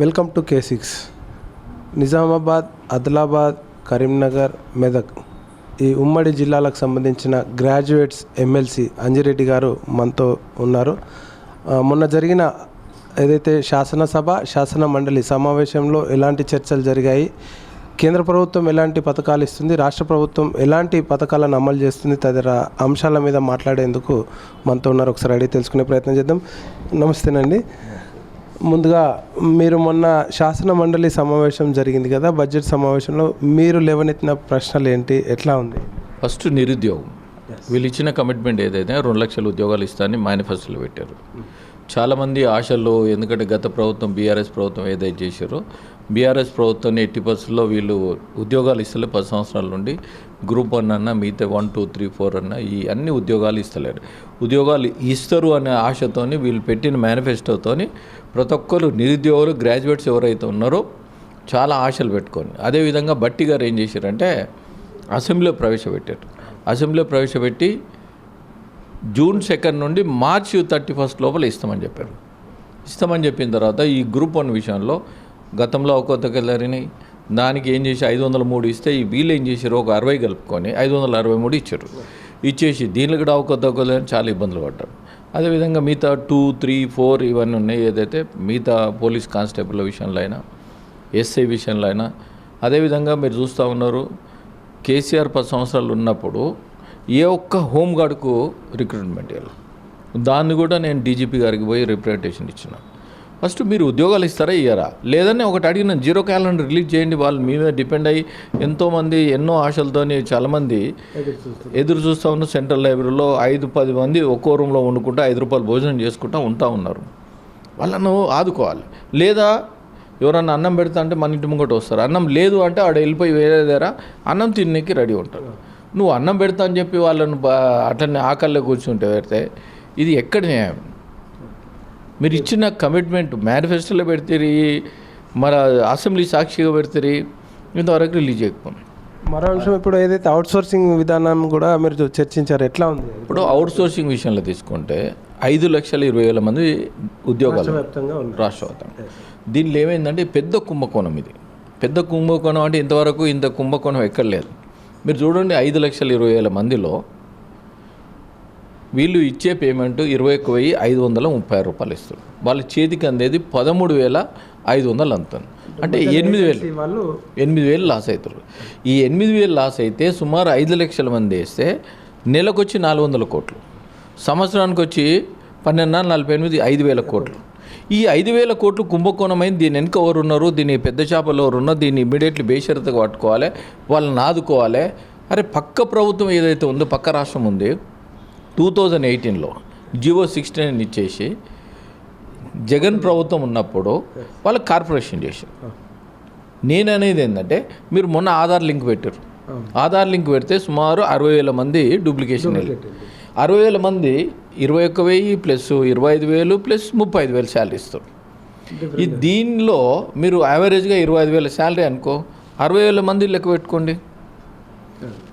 Welcome to K6. Nizamabad, Adilabad, Karimnagar, Medak ఈ ఉమ్మడి జిల్లాలకు సంబంధించిన గ్రాడ్యుయేట్స్ ఎమ్మెల్సీ అంజిరెడ్డి గారు మనతో ఉన్నారు. మొన్న జరిగిన ఏదైతే శాసన మండలి సమావేశంలో ఎలాంటి చర్చలు జరిగాయి, కేంద్ర ప్రభుత్వం ఎలాంటి పథకాలు ఇస్తుంది, రాష్ట్ర ప్రభుత్వం ఎలాంటి పథకాలను అమలు చేస్తుంది తదితర అంశాల మీద మాట్లాడేందుకు మనతో ఉన్నారు. ఒకసారి అడిగి తెలుసుకునే ప్రయత్నం చేద్దాం. నమస్తేనండి. ముందుగా మీరు మొన్న శాసన మండలి సమావేశం జరిగింది కదా, బడ్జెట్ సమావేశంలో మీరు లేవనెత్తిన ప్రశ్నలు ఏంటి, ఎట్లా ఉంది? ఫస్ట్ నిరుద్యోగం. వీళ్ళు ఇచ్చిన కమిట్మెంట్ ఏదైతే 2 లక్షల ఉద్యోగాలు ఇస్తారని మేనిఫెస్టోలో పెట్టారు. చాలామంది ఆశల్లో, ఎందుకంటే గత ప్రభుత్వం బీఆర్ఎస్ ప్రభుత్వం ఏదైతే చేశారో బీఆర్ఎస్ ప్రభుత్వాన్ని 80% వీళ్ళు ఉద్యోగాలు ఇస్తలే. 10 సంవత్సరాల నుండి గ్రూప్ 1 అన్న, మిగతా 1, 2, 3, 4 అన్న ఈ అన్ని ఉద్యోగాలు ఇస్తలేరు. ఉద్యోగాలు ఇస్తారు అనే ఆశతోని వీళ్ళు పెట్టిన మేనిఫెస్టోతోని ప్రతి ఒక్కరు నిరుద్యోగులు, గ్రాడ్యుయేట్స్ ఎవరైతే ఉన్నారో చాలా ఆశలు పెట్టుకొని, అదేవిధంగా బట్టి గారు ఏం చేశారంటే అసెంబ్లీలో ప్రవేశపెట్టి జూన్ 2 నుండి మార్చి 31 లోపల ఇస్తామని చెప్పిన తర్వాత ఈ గ్రూప్ 1 విషయంలో గతంలో ఒక్కొక్కరిని దానికి ఏం చేసి 503 ఇస్తే ఈ వీళ్ళు ఏం చేశారు, ఒక 60 కలుపుకొని 563 ఇచ్చారు. ఇచ్చేసి దీనికి కూడా ఒక్కొక్కరిని చాలా ఇబ్బందులు పడ్డారు. అదేవిధంగా మిగతా 2, 3, 4 ఇవన్నీ ఉన్నాయి. ఏదైతే మిగతా పోలీస్ కానిస్టేబుల్ విషయంలో అయినా, ఎస్ఐ విషయంలో అయినా, అదేవిధంగా మీరు చూస్తూ ఉన్నారు కేసీఆర్ 10 సంవత్సరాలు ఉన్నప్పుడు ఏ ఒక్క హోంగార్డుకు రిక్రూట్మెంట్ ఇవ్వాలి. దాన్ని కూడా నేను డీజీపీ గారికి పోయి రిప్రజెంటేషన్ ఇచ్చిన. ఫస్ట్ మీరు ఉద్యోగాలు ఇస్తారా ఇయ్యారా, లేదని ఒకటి అడిగిన 0 క్యాలెండర్ రిలీజ్ చేయండి. వాళ్ళు మీ మీద డిపెండ్ అయ్యి ఎంతోమంది ఎన్నో ఆశలతోని చాలామంది ఎదురు చూస్తూ ఉన్నారు. సెంట్రల్ లైబ్రరీలో 5-10 మంది ఒక్కో రూమ్లో వండుకుంటూ ₹5 భోజనం చేసుకుంటూ ఉన్నారు. వాళ్ళను ఆదుకోవాలి. లేదా ఎవరన్నా అన్నం పెడతా అంటే మన ఇంటి ముంగట వస్తారు. అన్నం లేదు అంటే ఆడ వెళ్ళిపోయి వేరే దగ్గర అన్నం తినడానికి రెడీ ఉంటారు. నువ్వు అన్నం పెడతా అని చెప్పి వాళ్ళను అట్లనే ఆకల్లో కూర్చుంటే పెడితే ఇది ఎక్కడ న్యాయం? మీరు ఇచ్చిన కమిట్మెంట్ మేనిఫెస్టోలో పెడతారు, మరి అసెంబ్లీ సాక్షిగా పెడతారు, ఇంతవరకు రిలీజ్ చేయకపోయింది. మరో అంశం, ఇప్పుడు ఏదైతే అవుట్సోర్సింగ్ విధానం కూడా మీరు చర్చించారు, ఎట్లా ఉంది? ఇప్పుడు అవుట్సోర్సింగ్ విషయంలో తీసుకుంటే 5,20,000 మంది ఉద్యోగాలు రాష్ట్ర వ్యాప్తంగా. దీనిలో ఏమైందంటే పెద్ద కుంభకోణం. ఇది పెద్ద కుంభకోణం అంటే ఇంతవరకు ఇంత కుంభకోణం ఎక్కడ లేదు. మీరు చూడండి, 5,20,000 మందిలో వీళ్ళు ఇచ్చే పేమెంట్ 21,536 ఇస్తారు. వాళ్ళ చేతికి అందేది 13,500 అందుతుంది. అంటే 8,000 లాస్ అవుతారు. ఈ 8,000 లాస్ అయితే సుమారు 5 లక్షల మంది వేస్తే నెలకు వచ్చి 400 కోట్లు, సంవత్సరానికి వచ్చి 12,48 5,000 కోట్లు. ఈ 5,000 కోట్లు కుంభకోణమైంది. దీని వెనుక ఎవరు ఉన్నారు, దీని పెద్ద చేపలు ఎవరు ఉన్నారు, దీన్ని ఇమ్మీడియట్లీ బేషరతుగా పట్టుకోవాలి, వాళ్ళని ఆదుకోవాలి. అరే పక్క ప్రభుత్వం ఏదైతే ఉందో, పక్క రాష్ట్రం ఉంది, 2018లో జివో 69 ఇచ్చేసి జగన్ ప్రభుత్వం ఉన్నప్పుడు వాళ్ళకి కార్పొరేషన్ చేశారు. నేను అనేది ఏంటంటే, మీరు మొన్న ఆధార్ లింక్ పెట్టారు. ఆధార్ లింక్ పెడితే సుమారు 60,000 మంది డూప్లికేషన్ వెళ్ళి 60,000 మంది 21,000 ప్లస్ 25,000 ప్లస్ 35,000 శాలరీ ఇస్తారు. ఈ దీనిలో మీరు యావరేజ్గా 25,000 శాలరీ అనుకో, 60,000 మంది లెక్క పెట్టుకోండి,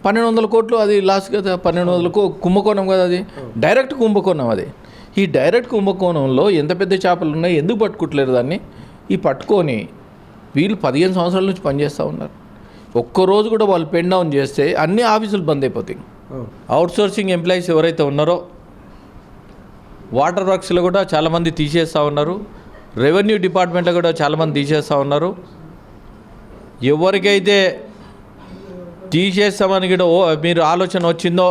1,200 కోట్లు అది లాస్ కదా. 1,200 కుంభకోణం కదా, అది డైరెక్ట్ కుంభకోణం. అది ఈ డైరెక్ట్ కుంభకోణంలో ఎంత పెద్ద చేపలు ఉన్నాయి, ఎందుకు పట్టుకుంటలేరు దాన్ని? ఈ పట్టుకొని వీళ్ళు 15 సంవత్సరాల నుంచి పనిచేస్తూ ఉన్నారు. ఒక్కరోజు కూడా వాళ్ళు పెన్ డౌన్ చేస్తే అన్ని ఆఫీసులు బంద్ అయిపోతాయి. అవుట్సోర్సింగ్ ఎంప్లాయీస్ ఎవరైతే ఉన్నారో వాటర్ వర్క్స్లో కూడా చాలామంది తీసేస్తూ ఉన్నారు. రెవెన్యూ డిపార్ట్మెంట్లో కూడా చాలామంది తీసేస్తూ ఉన్నారు. ఎవరికైతే తీసేస్తామని కూడా మీరు ఆలోచన వచ్చిందో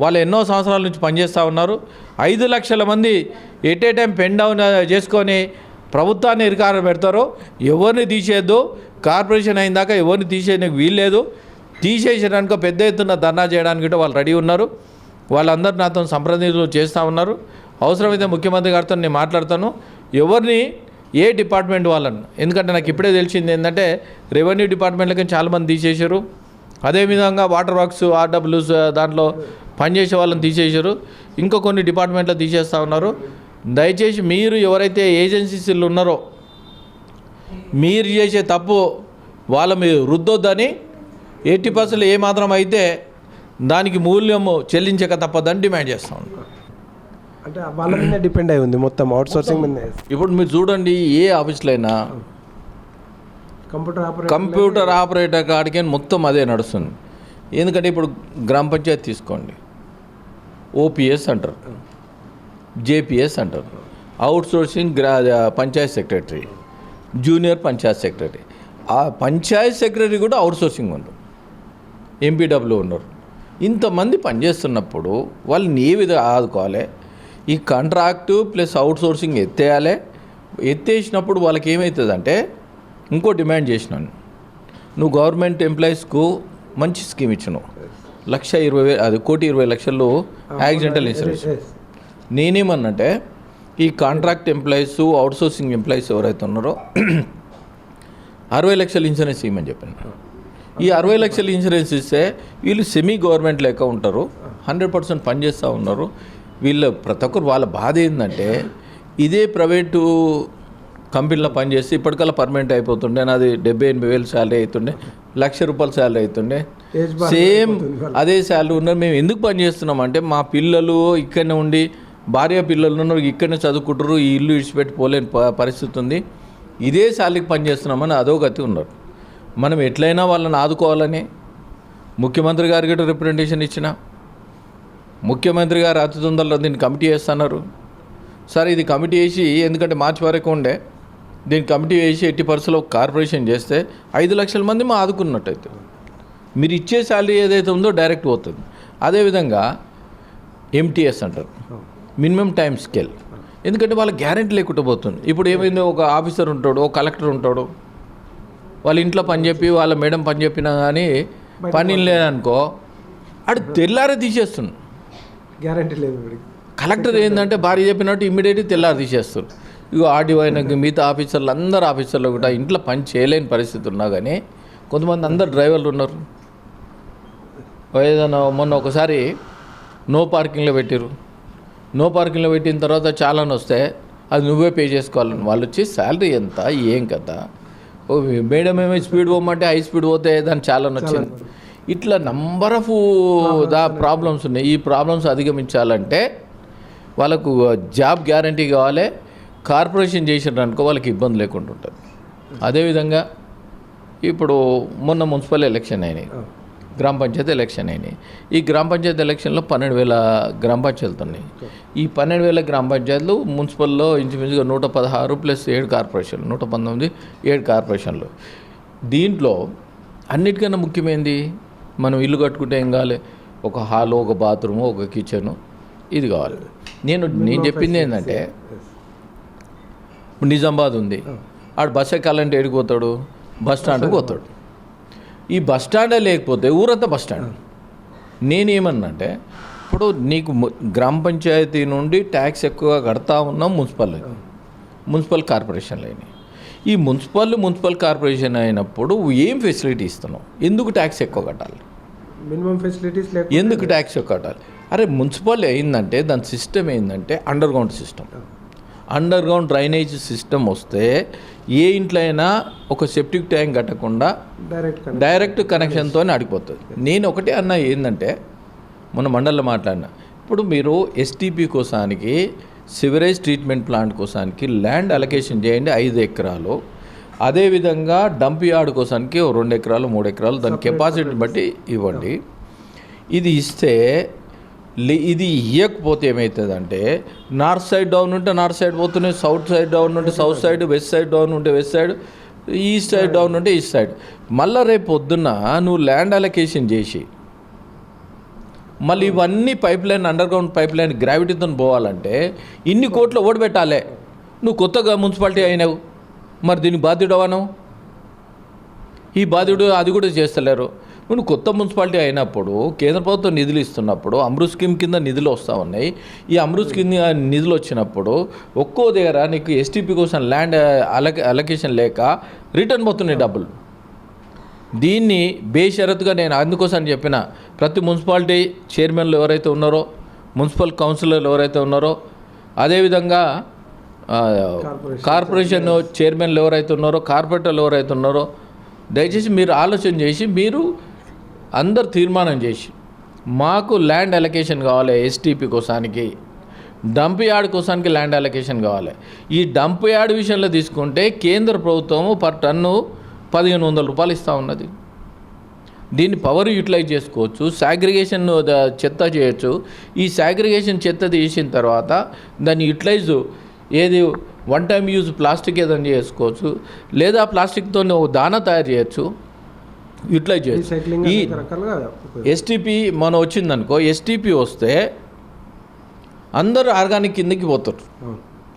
వాళ్ళు ఎన్నో సంవత్సరాల నుంచి పనిచేస్తూ ఉన్నారు. 5 లక్షల మంది at a time pen down చేసుకొని ప్రభుత్వాన్ని ఇరికారం పెడతారో ఎవరిని తీసేయద్దు. కార్పొరేషన్ అయిన దాకా ఎవరిని తీసేయడానికి వీల్లేదు. తీసేసేయడానికి పెద్ద ఎత్తున ధర్నా చేయడానికి కూడా వాళ్ళు రెడీ ఉన్నారు. వాళ్ళందరూ నాతో సంప్రదింపులు చేస్తూ ఉన్నారు. అవసరమైతే ముఖ్యమంత్రి గారితో నేను మాట్లాడతాను, ఎవరిని ఏ డిపార్ట్మెంట్ వాళ్ళని. ఎందుకంటే నాకు ఇప్పుడే తెలిసింది ఏంటంటే రెవెన్యూ డిపార్ట్మెంట్లకి చాలామంది తీసేశారు. అదేవిధంగా వాటర్ వర్క్స్, ఆర్డబ్ల్యూస్ దాంట్లో పనిచేసే వాళ్ళని తీసేశారు. ఇంకా కొన్ని డిపార్ట్మెంట్లో తీసేస్తూ ఉన్నారు. దయచేసి మీరు ఎవరైతే ఏజెన్సీలు ఉన్నారో మీరు చేసే తప్పు వాళ్ళ మీరు రుద్దొద్దని, 80% ఏమాత్రం అయితే దానికి మూల్యము చెల్లించక తప్పదని డిమాండ్ చేస్తూ ఉన్నాం. అంటే వాళ్ళ మీద డిపెండ్ అయి ఉంది మొత్తం అవుట్ సోర్సింగ్ మీద. ఇప్పుడు మీరు చూడండి, ఏ ఆఫీస్లో అయినా కంప్యూటర్ ఆపరేటర్ కాడికి మొత్తం అదే నడుస్తుంది. ఎందుకంటే ఇప్పుడు గ్రామ పంచాయతీ తీసుకోండి, ఓపీఎస్ అంటారు, జేపీఎస్ అంటారు, out sourcing Panchayat secretary, junior Panchayat secretary. ఆ పంచాయత్ సెక్రటరీ కూడా అవుట్ సోర్సింగ్ ఉన్నారు, ఎంపీడబ్ల్యూ ఉన్నారు. ఇంతమంది పనిచేస్తున్నప్పుడు వాళ్ళని ఏ విధంగా ఆదుకోవాలి? ఈ కాంట్రాక్టు ప్లస్ అవుట్ సోర్సింగ్ ఎత్తేయాలి. ఎత్తేసినప్పుడు వాళ్ళకి ఏమవుతుందంటే, ఇంకో డిమాండ్ చేసినాను, నువ్వు గవర్నమెంట్ ఎంప్లాయీస్కు మంచి స్కీమ్ ఇచ్చినావు, 1,20,000, అది 1,20,00,000 యాక్సిడెంటల్ ఇన్సూరెన్స్. నేనేమన్నంటే, ఈ contract employees, outsourcing employees ఎవరైతే ఉన్నారో 60 లక్షల ఇన్సూరెన్స్ ఇవ్వమని చెప్పాను. ఈ 60 లక్షల ఇన్సూరెన్స్ ఇస్తే వీళ్ళు సెమీ గవర్నమెంట్ లెక్క ఉంటారు, 100% పనిచేస్తూ ఉన్నారు. వీళ్ళు ప్రతి ఒక్కరు వాళ్ళ బాధ ఏంటంటే, ఇదే ప్రైవేటు కంపెనీలో పనిచేస్తే ఇప్పటికల్లా పర్మనెంట్ అయిపోతుండే, నాది 70,000-80,000 శాలరీ అవుతుండే, ₹1,00,000 శాలరీ అవుతుండే, సేమ్ అదే శాలరీ ఉన్నారు. మేము ఎందుకు పనిచేస్తున్నాం అంటే, మా పిల్లలు ఇక్కడనే ఉండి, భార్య పిల్లలు ఉన్నారు, ఇక్కడనే చదువుకుంటారు, ఈ ఇల్లు విడిచిపెట్టి పోలేని పరిస్థితి ఉంది, ఇదే శాలరీకి పనిచేస్తున్నామని అధోగతి ఉన్నారు. మనం ఎట్లయినా వాళ్ళని ఆదుకోవాలని ముఖ్యమంత్రి గారికి రిప్రజెంటేషన్ ఇచ్చిన, ముఖ్యమంత్రి గారు అతి తొందరలో దీన్ని కమిటీ చేస్తున్నారు. సరే, ఇది కమిటీ వేసి, ఎందుకంటే మార్చి వరకు ఉండే, దీన్ని కమిటీ వేసి ఎట్టి పరిస్థితుల్లో కార్పొరేషన్ చేస్తే 5 లక్షల మంది మా ఆదుకున్నట్టయితే మీరు ఇచ్చే శాలరీ ఏదైతే ఉందో డైరెక్ట్ పోతుంది. అదేవిధంగా ఎంటీఎస్ అంటారు, మినిమం టైం స్కేల్. ఎందుకంటే వాళ్ళ గ్యారెంటీ లేకుండా పోతుంది. ఇప్పుడు ఏమైందో, ఒక ఆఫీసర్ ఉంటాడు, ఒక కలెక్టర్ ఉంటాడు, వాళ్ళ ఇంట్లో పని చెప్పి వాళ్ళ మేడం పని చెప్పినా కానీ పని లేదనుకో, ఆడు తెల్లారే తీసేస్తుంది, గ్యారెంటీ లేదు. కలెక్టర్ ఏంటంటే భార్య చెప్పినట్టు ఇమ్మీడియట్గా తెల్లారి తీసేస్తారు. ఇగో ఆర్డీఓ అయినా మిగతా ఆఫీసర్లు, అందరు ఆఫీసర్లు కూడా ఇంట్లో పని చేయలేని పరిస్థితి ఉన్నా కానీ కొంతమంది అందరు డ్రైవర్లు ఉన్నారు. ఏదైనా మొన్న ఒకసారి నో పార్కింగ్లో పెట్టారు. నో పార్కింగ్లో పెట్టిన తర్వాత చాలాని వస్తే అది నువ్వే పే చేసుకోవాలని వాళ్ళు వచ్చి శాలరీ ఎంత, ఏం కదా, మేడం ఏమో స్పీడ్ పోమంటే హై స్పీడ్ పోతే దాని చాలాని వచ్చింది. ఇట్లా నంబర్ ఆఫ్ ప్రాబ్లమ్స్ ఉన్నాయి. ఈ ప్రాబ్లమ్స్ అధిగమించాలంటే వాళ్ళకు జాబ్ గ్యారంటీ కావాలి. కార్పొరేషన్ చేసినారనుకో వాళ్ళకి ఇబ్బంది లేకుండా ఉంటుంది. అదేవిధంగా ఇప్పుడు మొన్న మున్సిపల్ ఎలక్షన్ అయినాయి, గ్రామ పంచాయతీ ఎలక్షన్ అయినాయి. ఈ గ్రామ పంచాయతీ ఎలక్షన్లో 12,000 గ్రామ పంచాయతీలు ఉన్నాయి. ఈ 12,000 గ్రామ పంచాయతీలు మున్సిపల్లో ఇంచుమించుగా 116 ప్లస్ 7 కార్పొరేషన్లు, 119, 7 కార్పొరేషన్లు. దీంట్లో అన్నిటికన్నా ముఖ్యమైనది, మనం ఇల్లు కట్టుకుంటే ఏం కావాలి? ఒక హాలు, ఒక బాత్రూము, ఒక కిచెను, ఇది కావాలి. నేను చెప్పింది ఏంటంటే, నిజామాబాద్ ఉంది, ఆడు బస్ ఎక్కాలంటే ఏడికి పోతాడు? బస్ స్టాండ్కి పోతాడు. ఈ బస్ స్టాండే లేకపోతే ఊరంతా బస్ స్టాండ్. నేనేమన్నంటే, ఇప్పుడు నీకు గ్రామ పంచాయతీ నుండి ట్యాక్స్ ఎక్కువగా కడతా ఉన్నాం మున్సిపల్ కార్పొరేషన్లు అయినాయి. ఈ మున్సిపల్ కార్పొరేషన్ అయినప్పుడు ఏం ఫెసిలిటీ ఇస్తున్నావు? ఎందుకు ట్యాక్స్ ఎక్కువ కట్టాలి? మినిమం ఫెసిలిటీస్ ఎందుకు ట్యాక్స్ ఎక్కువ కట్టాలి? అరే, మున్సిపల్ అయిందంటే దాని సిస్టమ్ ఏంటంటే underground system. Underground drainage system వస్తే ఏ ఇంట్లో అయినా ఒక సెప్టిక్ ట్యాంక్ కట్టకుండా డైరెక్ట్ కనెక్షన్తో ఆడిపోతుంది. నేను ఒకటే అన్న ఏంటంటే, మొన్న మండలిలో మాట్లాడినా, ఇప్పుడు మీరు ఎస్టీపీ కోసానికి, సివరేజ్ ట్రీట్మెంట్ ప్లాంట్ కోసానికి ల్యాండ్ అలొకేషన్ చేయండి 5 ఎకరాలు. అదేవిధంగా డంప్ యార్డ్ కోసానికి 2 ఎకరాలు 3 ఎకరాలు దాని కెపాసిటీని బట్టి ఇవ్వండి. ఇది ఇస్తే, ఇది ఇవ్వకపోతే ఏమవుతుందంటే, నార్త్ సైడ్ డౌన్ ఉంటే నార్త్ సైడ్ పోతున్నాయి, సౌత్ సైడ్ డౌన్ ఉంటే south side, west side down ఉంటే west side, east side down ఉంటే ఈస్ట్ సైడ్. మళ్ళీ రేపు పొద్దున్న నువ్వు ల్యాండ్ అలొకేషన్ చేసి మళ్ళీ ఇవన్నీ pipeline, underground pipeline గ్రావిటీతో పోవాలంటే ఇన్ని కోట్లు ఓడిపెట్టాలి. నువ్వు కొత్తగా మున్సిపాలిటీ అయినావు, మరి దీనికి బాధ్యుడవను? ఈ బాధ్యుడు అది కూడా చేస్తలేరు. నువ్వు కొత్త మున్సిపాలిటీ అయినప్పుడు కేంద్ర ప్రభుత్వం నిధులు ఇస్తున్నప్పుడు అమృత్ స్కీమ్ కింద నిధులు వస్తూ ఉన్నాయి. ఈ అమృత్ స్కీమ్ నిధులు వచ్చినప్పుడు ఒక్కో దగ్గర నీకు ఎస్టీపీ కోసం ల్యాండ్ అలొకేషన్ లేక రిటర్న్ పోతున్నాయి డబ్బులు. దీన్ని బేషరతుగా నేను అందుకోసం చెప్పిన, ప్రతి మున్సిపాలిటీ చైర్మన్లు ఎవరైతే ఉన్నారో, మున్సిపల్ కౌన్సిలర్లు ఎవరైతే ఉన్నారో, అదేవిధంగా కార్పొరేషన్ చైర్మన్లు ఎవరైతే ఉన్నారో, కార్పొరేటర్లు ఎవరైతే ఉన్నారో, దయచేసి మీరు ఆలోచన చేసి, మీరు అందరు తీర్మానం చేసి, మాకు ల్యాండ్ అలొకేషన్ కావాలి ఎస్టీపీ కోసానికి, డంప్ యార్డ్ కోసానికి ల్యాండ్ అలొకేషన్ కావాలి. ఈ డంప్ యార్డ్ విషయంలో తీసుకుంటే కేంద్ర ప్రభుత్వము పర్ టన్ను 1500 రూపాయలు ఇస్తూ ఉన్నది. దీన్ని పవర్ యూటిలైజ్ చేసుకోవచ్చు, సాగ్రిగేషన్ చెత్త చేయొచ్చు. ఈ సాగ్రిగేషన్ చెత్త తీసిన తర్వాత దాన్ని యూటిలైజ్ ఏది వన్ టైం యూజ్ ప్లాస్టిక్ ఏదైనా చేసుకోవచ్చు, లేదా ప్లాస్టిక్తో దానా తయారు చేయొచ్చు, యూటిలైజ్ చేయొచ్చు. ఈ ఎస్టీపీ మనం వచ్చిందనుకో, ఎస్టీపీ వస్తే అందరూ ఆర్గానిక్ కిందకి పోతారు.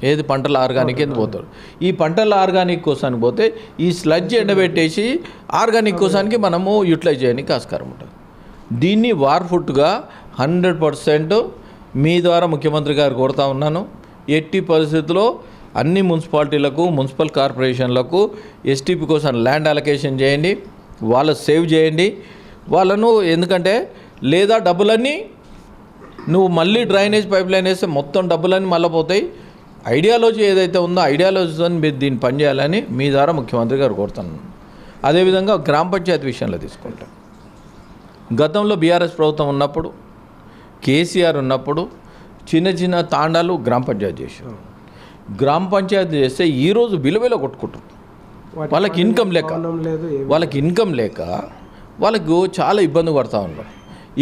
ఏది పంటల ఆర్గానిక్ కింద పోతారు. ఈ పంటల ఆర్గానిక్ కోసానికి పోతే ఈ స్లడ్జ్ ఎండబెట్టేసి ఆర్గానిక్ కోసానికి మనము యూటిలైజ్ చేయడానికి ఆస్కారం ఉంటుంది. దీన్ని వార్ఫుట్గా 100% మీ ద్వారా ముఖ్యమంత్రి గారు కోరుతా ఉన్నాను. ఎట్టి పరిస్థితుల్లో అన్ని మున్సిపాలిటీలకు, మున్సిపల్ కార్పొరేషన్లకు ఎస్టీపీ కోసం ల్యాండ్ అలొకేషన్ చేయండి, వాళ్ళ సేవ్ చేయండి వాళ్ళను. ఎందుకంటే లేదా డబ్బులన్నీ నువ్వు మళ్ళీ డ్రైనేజ్ పైప్ లైన్ వేస్తే మొత్తం డబ్బులన్నీ మళ్ళీ పోతాయి. ఐడియాలజీ ఏదైతే ఉందో ఐడియాలజీతో మీరు దీన్ని పనిచేయాలని మీ ద్వారా ముఖ్యమంత్రి గారు కోరుతున్నాను. అదేవిధంగా గ్రామ పంచాయతీ విషయంలో తీసుకుంటాం. గతంలో బీఆర్ఎస్ ప్రభుత్వం ఉన్నప్పుడు, కేసీఆర్ ఉన్నప్పుడు చిన్న చిన్న తాండాలు గ్రామ పంచాయతీ చేశారు. గ్రామ పంచాయతీ చేస్తే ఈరోజు విలువలో కొట్టుకుంటారు. వాళ్ళకి ఇన్కమ్ లేక వాళ్ళకు చాలా ఇబ్బంది పడుతూ ఉన్నారు.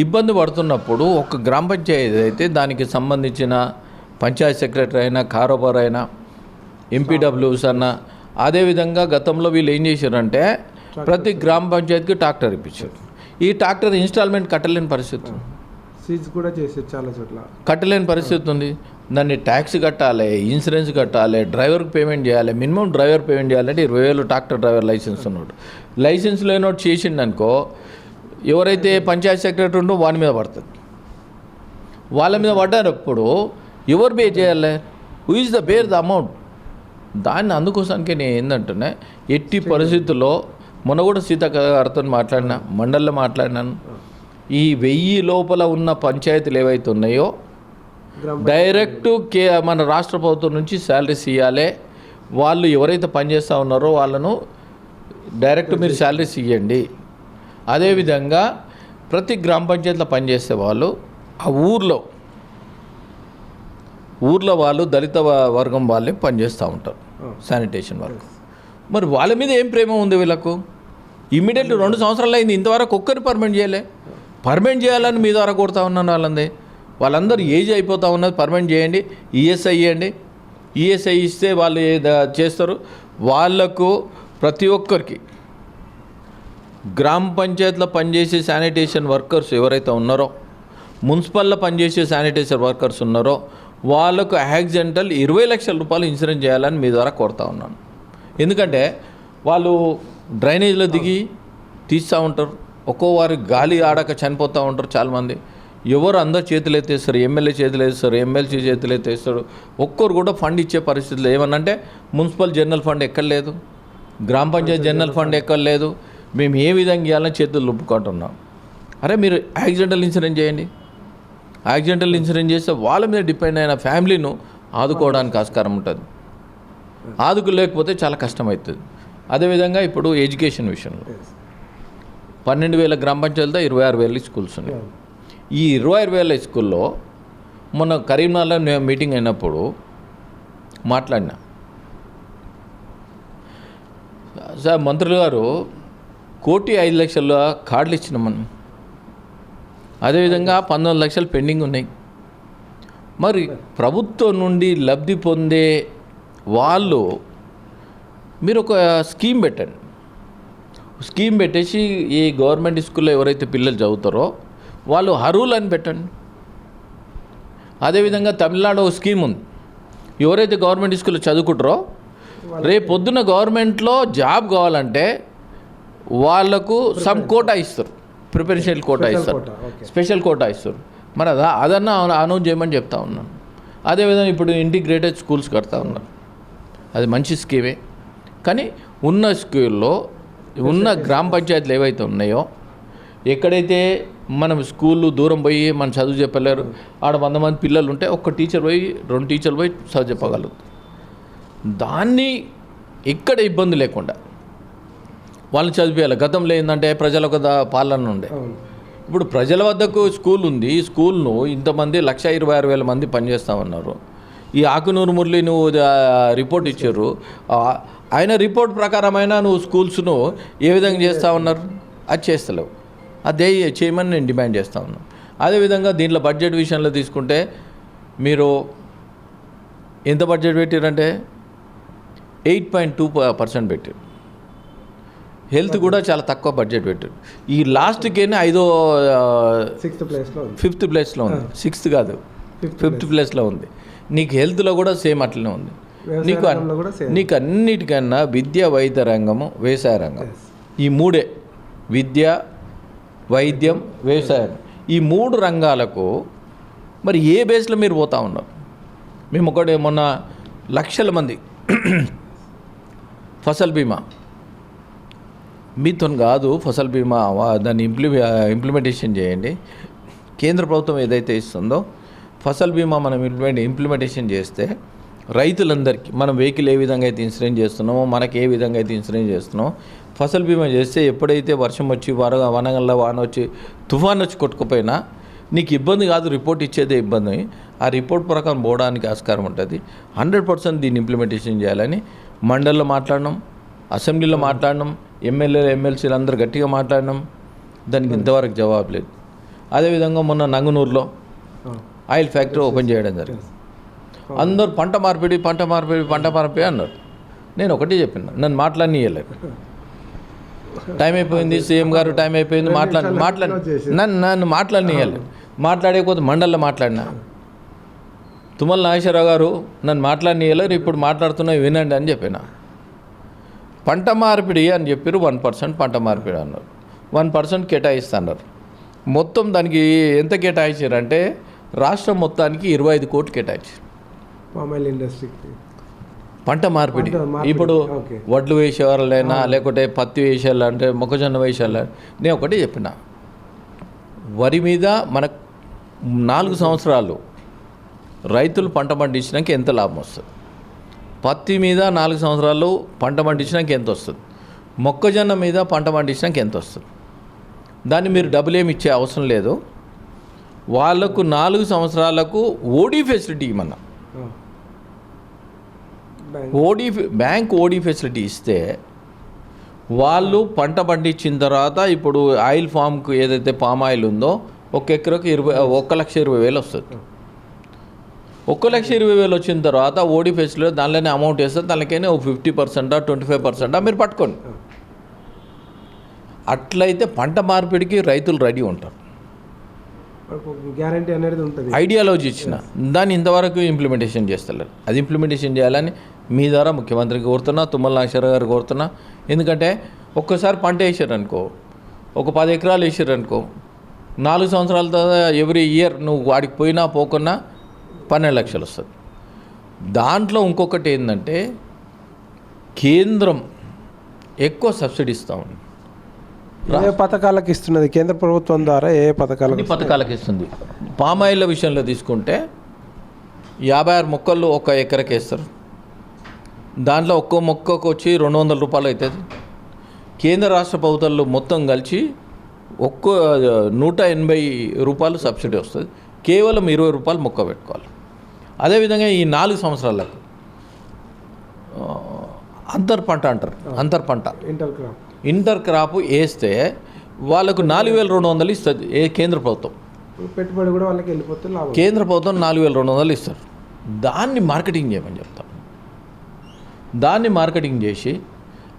ఇబ్బంది పడుతున్నప్పుడు ఒక గ్రామ పంచాయతీ అయితే దానికి సంబంధించిన పంచాయత్ సెక్రటరీ అయినా, కారోబార్ అయినా, ఎంపీడబ్ల్యూస్ అన్నా, అదేవిధంగా గతంలో వీళ్ళు ఏం చేశారంటే ప్రతి గ్రామ పంచాయతీకి ట్రాక్టర్ ఇప్పించారు. ఈ ట్రాక్టర్ ఇన్స్టాల్మెంట్ కట్టలేని పరిస్థితి, సీజ్ కూడా చేసేది చాలా చోట్ల కట్టలేని పరిస్థితి ఉంది. దాన్ని ట్యాక్స్ కట్టాలి, ఇన్సూరెన్స్ కట్టాలి, డ్రైవర్కి పేమెంట్ చేయాలి. మినిమం డ్రైవర్ పేమెంట్ చేయాలంటే 20,000 ట్రాక్టర్ డ్రైవర్ లైసెన్స్ ఉన్నాడు. లైసెన్స్ లేనోడు చేసిండనుకో, ఎవరైతే పంచాయత్ సెక్రటరీ ఉంటో వాని మీద పడుతుంది. వాళ్ళ మీద పడ్డప్పుడు ఎవరు పే చేయాలి? Who is the bear the amount? దాన్ని అందుకోసానికి నేను ఏంటంటున్నా, ఎట్టి పరిస్థితుల్లో మొన్న కూడా సీతక్క గారితో మాట్లాడినా, మండలిలో మాట్లాడినాను. ఈ 1000 లోపల ఉన్న పంచాయతీలు ఏవైతే ఉన్నాయో డైరెక్ట్ మన రాష్ట్ర ప్రభుత్వం నుంచి శాలరీస్ ఇవ్వాలి. వాళ్ళు ఎవరైతే పనిచేస్తూ ఉన్నారో వాళ్ళను డైరెక్ట్ మీరు శాలరీస్ ఇవ్వండి. అదేవిధంగా ప్రతి గ్రామ పంచాయతీలో పనిచేసే వాళ్ళు ఆ ఊర్లో వాళ్ళు దళిత వర్గం వాళ్ళే పనిచేస్తూ ఉంటారు శానిటేషన్ వర్క్. మరి వాళ్ళ మీద ఏం ప్రేమ ఉంది వీళ్ళకు? ఇమ్మీడియట్లీ 2 సంవత్సరాలు అయింది, ఇంతవరకు ఒక్కరిని పర్మనెంట్ చేయాలని మీ ద్వారా కోరుతా ఉన్నాను. వాళ్ళందరూ ఏజ్ అయిపోతూ ఉన్నది. పర్మనెంట్ చేయండి, ఈఎస్ఐ ఇవ్వండి. ఈఎస్ఐ ఇస్తే వాళ్ళు చేస్తారు. వాళ్లకు ప్రతి ఒక్కరికి గ్రామ పంచాయతీలో పనిచేసే శానిటేషన్ వర్కర్స్ ఎవరైతే ఉన్నారో, మున్సిపల్లో పనిచేసే శానిటేషన్ వర్కర్స్ ఉన్నారో వాళ్ళకు యాక్సిడెంటల్ 20 లక్షల రూపాయలు ఇన్సూరెన్స్ చేయాలని మీ ద్వారా కోరుతా ఉన్నాను. ఎందుకంటే వాళ్ళు డ్రైనేజ్లో దిగి తీస్తూ ఉంటారు. ఒక్కో వారి గాలి ఆడక చనిపోతూ ఉంటారు చాలామంది. ఎవరు అందరు చేతులు ఎత్తేస్తారు, ఎమ్మెల్యే చేతులు వేస్తారు, ఎమ్మెల్సీ చేతులు ఎత్తేస్తారు. ఒక్కరు కూడా ఫండ్ ఇచ్చే పరిస్థితులు ఏమన్నంటే మున్సిపల్ జనరల్ ఫండ్ ఎక్కడ లేదు, గ్రామ పంచాయతీ జనరల్ ఫండ్ ఎక్కడ లేదు. మేము ఏ విధంగా ఇవ్వాలని చేతులు ఒప్పుకుంటున్నాం. అరే మీరు యాక్సిడెంటల్ ఇన్సూరెన్స్ చేయండి. యాక్సిడెంటల్ ఇన్సూరెన్స్ చేస్తే వాళ్ళ మీద డిపెండ్ అయిన ఫ్యామిలీను ఆదుకోవడానికి ఆస్కారం ఉంటుంది. ఆదుకోలేకపోతే చాలా కష్టమవుతుంది. అదేవిధంగా ఇప్పుడు ఎడ్యుకేషన్ విషయంలో 12,000 గ్రామ పంచాయతీలతో 26,000 స్కూల్స్ ఉన్నాయి. ఈ 26,000 స్కూల్లో మొన్న కరీంనగర్లో మీటింగ్ అయినప్పుడు మాట్లాడినా, సార్ మంత్రులు గారు 1,05,00,000 కార్డులు ఇచ్చినాం మనం, అదేవిధంగా 19 లక్షలు పెండింగ్ ఉన్నాయి. మరి ప్రభుత్వం నుండి లబ్ధి పొందే వాళ్ళు మీరు ఒక స్కీమ్ పెట్టండి. స్కీమ్ పెట్టేసి ఈ గవర్నమెంట్ స్కూల్లో ఎవరైతే పిల్లలు చదువుతారో వాళ్ళు అర్హులు అని పెట్టండి. అదేవిధంగా తమిళనాడు ఒక స్కీమ్ ఉంది. ఎవరైతే గవర్నమెంట్ స్కూల్లో చదువుకుంటారో రేపు పొద్దున్న గవర్నమెంట్లో జాబ్ కావాలంటే వాళ్లకు సమ్ కోటా ఇస్తారు, ప్రిఫరెన్షియల్ కోటా ఇస్తారు, స్పెషల్ కోటా ఇస్తారు. మరి అదన్నా అనౌన్స్ చేయమని చెప్తా ఉన్నాను. అదేవిధంగా ఇప్పుడు ఇంటిగ్రేటెడ్ స్కూల్స్ కడతా ఉన్నారు. అది మంచి స్కీమే. కానీ ఉన్న స్కూల్లో ఉన్న గ్రామ పంచాయతీలు ఏవైతే ఉన్నాయో, ఎక్కడైతే మనం స్కూళ్ళు దూరం పోయి మనం చదువు చెప్పలేరు, ఆడ 100 మంది పిల్లలు ఉంటే ఒక్క టీచర్ పోయి 2 టీచర్లు పోయి చదువు చెప్పగలుగుతారు. దాన్ని ఎక్కడ ఇబ్బంది లేకుండా వాళ్ళని చదివేయాలి. గతంలో ఏంటంటే ప్రజలకు పాలన ఉండే, ఇప్పుడు ప్రజల వద్దకు స్కూల్ ఉంది. ఈ స్కూల్ను ఇంతమంది 1,26,000 మంది పనిచేస్తూ ఉన్నారు. ఈ ఆకునూరు మురళి నువ్వు రిపోర్ట్ ఇచ్చారు. ఆయన రిపోర్ట్ ప్రకారమైన నువ్వు స్కూల్స్ను ఏ విధంగా చేస్తూ ఉన్నారు? అది చేస్తలేవు. అదే చేయమని నేను డిమాండ్ చేస్తూ ఉన్నాను. అదేవిధంగా దీంట్లో బడ్జెట్ విషయంలో తీసుకుంటే మీరు ఎంత బడ్జెట్ పెట్టారంటే 8.2% పెట్టారు. హెల్త్ కూడా చాలా తక్కువ బడ్జెట్ పెట్టారు. ఈ లాస్ట్కేనే 5th ప్లేస్లో ఉంది. 6th కాదు, 5th ప్లేస్లో ఉంది. నీకు హెల్త్లో కూడా సేమ్ అట్లనే ఉంది. నీకు అన్నిటికన్నా విద్య, వైద్య రంగము, వ్యవసాయ రంగం, ఈ మూడే, విద్య, వైద్యం, వ్యవసాయం, ఈ 3 రంగాలకు మరి ఏ బేస్లో మీరు పోతా ఉన్నారు? మేము ఒకటి మొన్న లక్షల మంది ఫసల్ బీమా మీతో కాదు, ఫసల్ బీమా దాన్ని ఇంప్లిమెంటేషన్ చేయండి. కేంద్ర ప్రభుత్వం ఏదైతే ఇస్తుందో ఫసల్ బీమా మనం ఇంప్లిమెంటేషన్ చేస్తే రైతులందరికీ మనం వెహికల్ ఏ విధంగా అయితే ఇన్సూరెన్స్ చేస్తున్నామో, మనకి ఏ విధంగా అయితే ఇన్సూరెన్స్ చేస్తున్నామో, ఫసల్ బీమా చేస్తే ఎప్పుడైతే వర్షం వచ్చి వనగల్ల వాన వచ్చి తుఫాన్ వచ్చి కొట్టుకుపోయినా నీకు ఇబ్బంది కాదు, రిపోర్ట్ ఇచ్చేదే ఇబ్బంది. ఆ రిపోర్ట్ ప్రకారం పోవడానికి ఆస్కారం ఉంటుంది. 100% దీన్ని ఇంప్లిమెంటేషన్ చేయాలని మండలిలో మాట్లాడినాం, అసెంబ్లీలో మాట్లాడినాం, ఎమ్మెల్సీలు అందరూ గట్టిగా మాట్లాడినాం. దానికి ఇంతవరకు జవాబు లేదు. అదేవిధంగా మొన్న నంగునూరులో ఆయిల్ ఫ్యాక్టరీ ఓపెన్ చేయడం జరిగింది. అందరూ పంట మార్పిడి అన్నారు. నేను ఒకటే చెప్పిన, నన్ను మాట్లాడనీయలేదు. టైం అయిపోయింది, సీఎం గారు టైం అయిపోయింది, నన్ను మాట్లాడనీయలేదు. మాట్లాడకపోతే మండలిలో మాట్లాడినా. తుమ్మల నాగేశ్వరరావు గారు నన్ను మాట్లాడనీయలేరు, ఇప్పుడు మాట్లాడుతున్నా వినండి అని చెప్పిన. పంట మార్పిడి అని చెప్పారు, 1% పంట మార్పిడి అన్నారు. 1% కేటాయిస్తున్నారు. మొత్తం దానికి ఎంత కేటాయించారంటే రాష్ట్రం మొత్తానికి 25 కోట్లు కేటాయించారు ఇండస్ట్రీకి పంట మార్పిడి. ఇప్పుడు వడ్లు వేసేవాళ్ళైనా లేకుంటే పత్తి వేసేవాళ్ళు అంటే మొక్కజొన్న వేసేవాళ్ళు, నేను ఒకటే చెప్పిన, వరి మీద మనకు 4 సంవత్సరాలు రైతులు పంట పండించినాక ఎంత లాభం వస్తుంది, పత్తి మీద 4 సంవత్సరాలు పంట పండించినాక ఎంత వస్తుంది, మొక్కజొన్న మీద పంట పండించినాక ఎంత వస్తుంది. దాన్ని మీరు డబ్బులు ఏమి ఇచ్చే అవసరం లేదు. వాళ్ళకు 4 సంవత్సరాలకు ఓడీ ఫెసిలిటీ ఇవ్వమన్నా. బ్యాంక్ ఓడీ ఫెసిలిటీ ఇస్తే వాళ్ళు పంట పండించిన తర్వాత ఇప్పుడు ఆయిల్ ఫామ్కు ఏదైతే పామ్ ఆయిల్ ఉందో 1 ఎకరాకు 1,20,000 వస్తుంది. 1,20,000 వచ్చిన తర్వాత ఓడీ ఫెసిలిటీ దానిలోనే అమౌంట్ వేస్తారు. దానికైనా 50% 25% మీరు పట్టుకోండి. అట్లయితే పంట మార్పిడికి రైతులు రెడీ ఉంటారు. గ్యారంటీ అనేది ఉంటుంది. ఐడియాలజీ ఇచ్చిన దాన్ని ఇంతవరకు ఇంప్లిమెంటేషన్ చేస్తలేరు. అది ఇంప్లిమెంటేషన్ చేయాలని మీ ద్వారా ముఖ్యమంత్రికి కోరుతున్నా, తుమ్మల నాగేశ్వరరావు గారు కోరుతున్నా. ఎందుకంటే ఒక్కసారి పంట వేసారనుకో, ఒక 10 ఎకరాలు వేసారనుకో, 4 సంవత్సరాల తర్వాత ఎవ్రీ ఇయర్ నువ్వు వాడికి పోయినా పోకున్నా 12 లక్షలు వస్తుంది. దాంట్లో ఇంకొకటి ఏంటంటే కేంద్రం ఎక్కువ సబ్సిడీ ఇస్తూ ఉంది. ఏ పథకాలకు ఇస్తున్నది కేంద్ర ప్రభుత్వం ద్వారా? ఏ పథకాలకు ఇస్తుంది? పామాయిల్ విషయంలో తీసుకుంటే 56 మొక్కలు 1 ఎకరకి వేస్తారు. దాంట్లో ఒక్కో మొక్కకు వచ్చి 200 రూపాయలు అవుతుంది. కేంద్ర రాష్ట్ర ప్రభుత్వాలు మొత్తం కలిసి 180 రూపాయలు సబ్సిడీ వస్తుంది. కేవలం 20 రూపాయలు మొక్క పెట్టుకోవాలి. అదేవిధంగా ఈ 4 సంవత్సరాలకు అంతర్పంట అంటారు. అంతర్పంట ఇంటర్ క్రాప్ వేస్తే వాళ్ళకు 4,200 ఇస్తుంది కేంద్ర ప్రభుత్వం. పెట్టుబడి కూడా వాళ్ళకి వెళ్ళిపోతే కేంద్ర ప్రభుత్వం 4,200 ఇస్తారు. దాన్ని మార్కెటింగ్ చేయమని చెప్తాం. దాన్ని మార్కెటింగ్ చేసి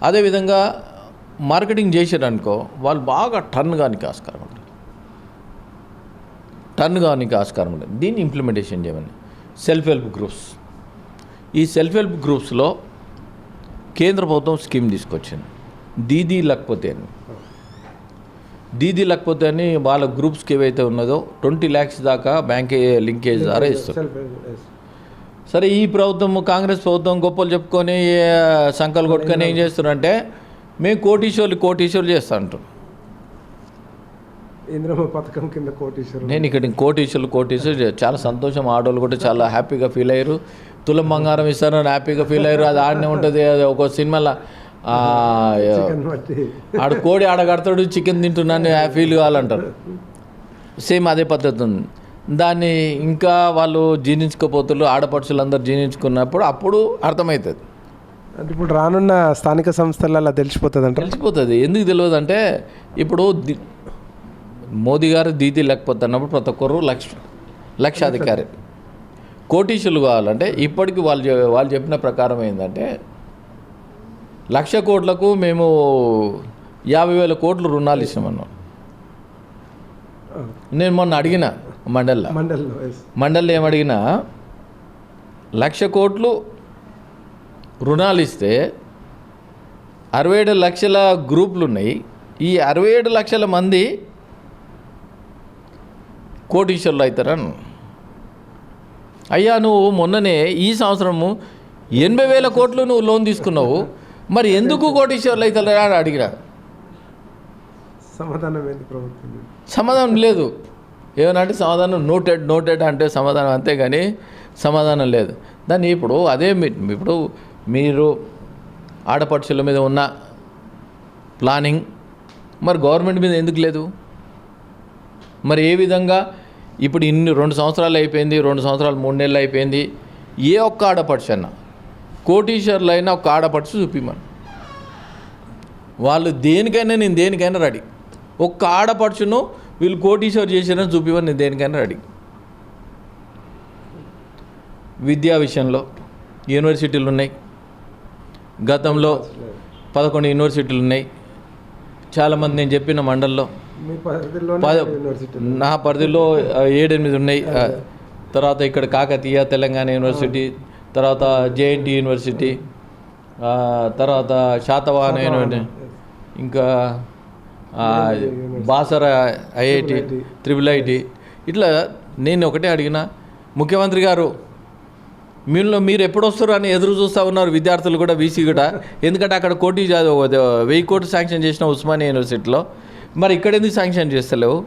అదేవిధంగా మార్కెటింగ్ చేసారనుకో వాళ్ళు బాగా టర్న్ కానికి ఆస్కారం ఉంటుంది. దీన్ని ఇంప్లిమెంటేషన్ చేయమని. సెల్ఫ్ హెల్ప్ గ్రూప్స్, ఈ సెల్ఫ్ హెల్ప్ గ్రూప్స్లో కేంద్ర ప్రభుత్వం స్కీమ్ తీసుకొచ్చింది, దీదీ లక్పతి అని వాళ్ళ గ్రూప్స్కి ఏవైతే ఉన్నదో 20 lakhs దాకా బ్యాంక్ లింకేజ్ ద్వారా ఇస్తారు. సరే, ఈ ప్రభుత్వం కాంగ్రెస్ ప్రభుత్వం గొప్పలు చెప్పుకొని సంకలు కొట్టుకొని ఏం చేస్తున్నారంటే మేము కోటీశ్వర్లు చేస్తా అంటారు. ఇంద్రమ్మ పథకం కింద కోటీశ్వరులు. నేను ఇక్కడ కోటీశ్వరులు చాలా సంతోషం. ఆడవాళ్ళు కూడా చాలా హ్యాపీగా ఫీల్ అయ్యారు. తులం బంగారం ఇస్తారని హ్యాపీగా ఫీల్ అయ్యారు. అది ఆడనే ఉంటుంది. అది ఒక సినిమాలో ఆడు కోడి ఆడగడతాడు, చికెన్ తింటున్నాను ఫీల్ కావాలంటారు. సేమ్ అదే పద్ధతి ఉంది. దాన్ని ఇంకా వాళ్ళు జీర్ణించుకోపోతున్నారు, ఆడపడుచులందరూ జీర్ణించుకున్నప్పుడు అప్పుడు అర్థమవుతుంది. అంటే ఇప్పుడు రానున్న స్థానిక సంస్థలలో తెలిసిపోతుంది అంటే తెలిసిపోతుంది. ఎందుకు తెలియదు అంటే ఇప్పుడు మోదీ గారు దీతి లేకపోతే అన్నప్పుడు ప్రతి ఒక్కరు లక్షాధికారి కోటీశ్వరులు కావాలంటే ఇప్పటికి వాళ్ళు చెప్పిన ప్రకారం ఏంటంటే 1,00,000 కోట్లకు మేము 50,000 కోట్లు రుణాలు ఇస్తామన్నాం. నేను మొన్న అడిగిన మండల్లో ఏమడిగినా 1,00,000 కోట్లు రుణాలు ఇస్తే 67 లక్షల గ్రూపులు ఉన్నాయి. ఈ 67 లక్షల మంది కోటీశ్వరులు అవుతారని. అయ్యా నువ్వు మొన్ననే ఈ సంవత్సరము 80,000 కోట్లు నువ్వు లోన్ తీసుకున్నావు, మరి ఎందుకు కోటీశ్వరులు అవుతారా అని అడిగినా. సమాధానం లేదు. ఏమనంటే సమాధానం నోటెడ్ అంటే సమాధానం, అంతేగాని సమాధానం లేదు. దాన్ని ఇప్పుడు ఇప్పుడు మీరు ఆడపడుచుల మీద ఉన్న ప్లానింగ్ మరి గవర్నమెంట్ మీద ఎందుకు లేదు? మరి ఏ విధంగా ఇప్పుడు 2 సంవత్సరాలు అయిపోయింది, 2 సంవత్సరాలు 3 నెలలు అయిపోయింది. ఏ ఒక్క ఆడపడుచు అన్న కోటీశ్వరులు అయినా ఒక ఆడపడుచు చూపిమని, వాళ్ళు నేను దేనికైనా రెడీ. ఒక్క ఆడపడుచును వీళ్ళు కోటీశ్వరు చేసినా చూపిమని నేను దేనికైనా రెడీ. విద్యా విషయంలో యూనివర్సిటీలు ఉన్నాయి. గతంలో 11 యూనివర్సిటీలు ఉన్నాయి. చాలామంది నేను చెప్పిన మండల్లో నా పరిధిలో 7-8 ఉన్నాయి. తర్వాత ఇక్కడ కాకతీయ తెలంగాణ యూనివర్సిటీ, తర్వాత జేఎన్టీ యూనివర్సిటీ, తర్వాత శాతవాహన యూనివర్సిటీ, ఇంకా బాసర ఐఐటి, IIIT. ఇట్లా నేను ఒకటే అడిగిన, ముఖ్యమంత్రి గారు మీరు ఎప్పుడు వస్తారు అని ఎదురు చూస్తూ ఉన్నారు విద్యార్థులు కూడా, వీసీ కూడా. ఎందుకంటే అక్కడ 1,000 కోట్లు శాంక్షన్ చేసిన ఉస్మానియా యూనివర్సిటీలో, మరి ఇక్కడ ఎందుకు శాంక్షన్ చేస్తలేవు?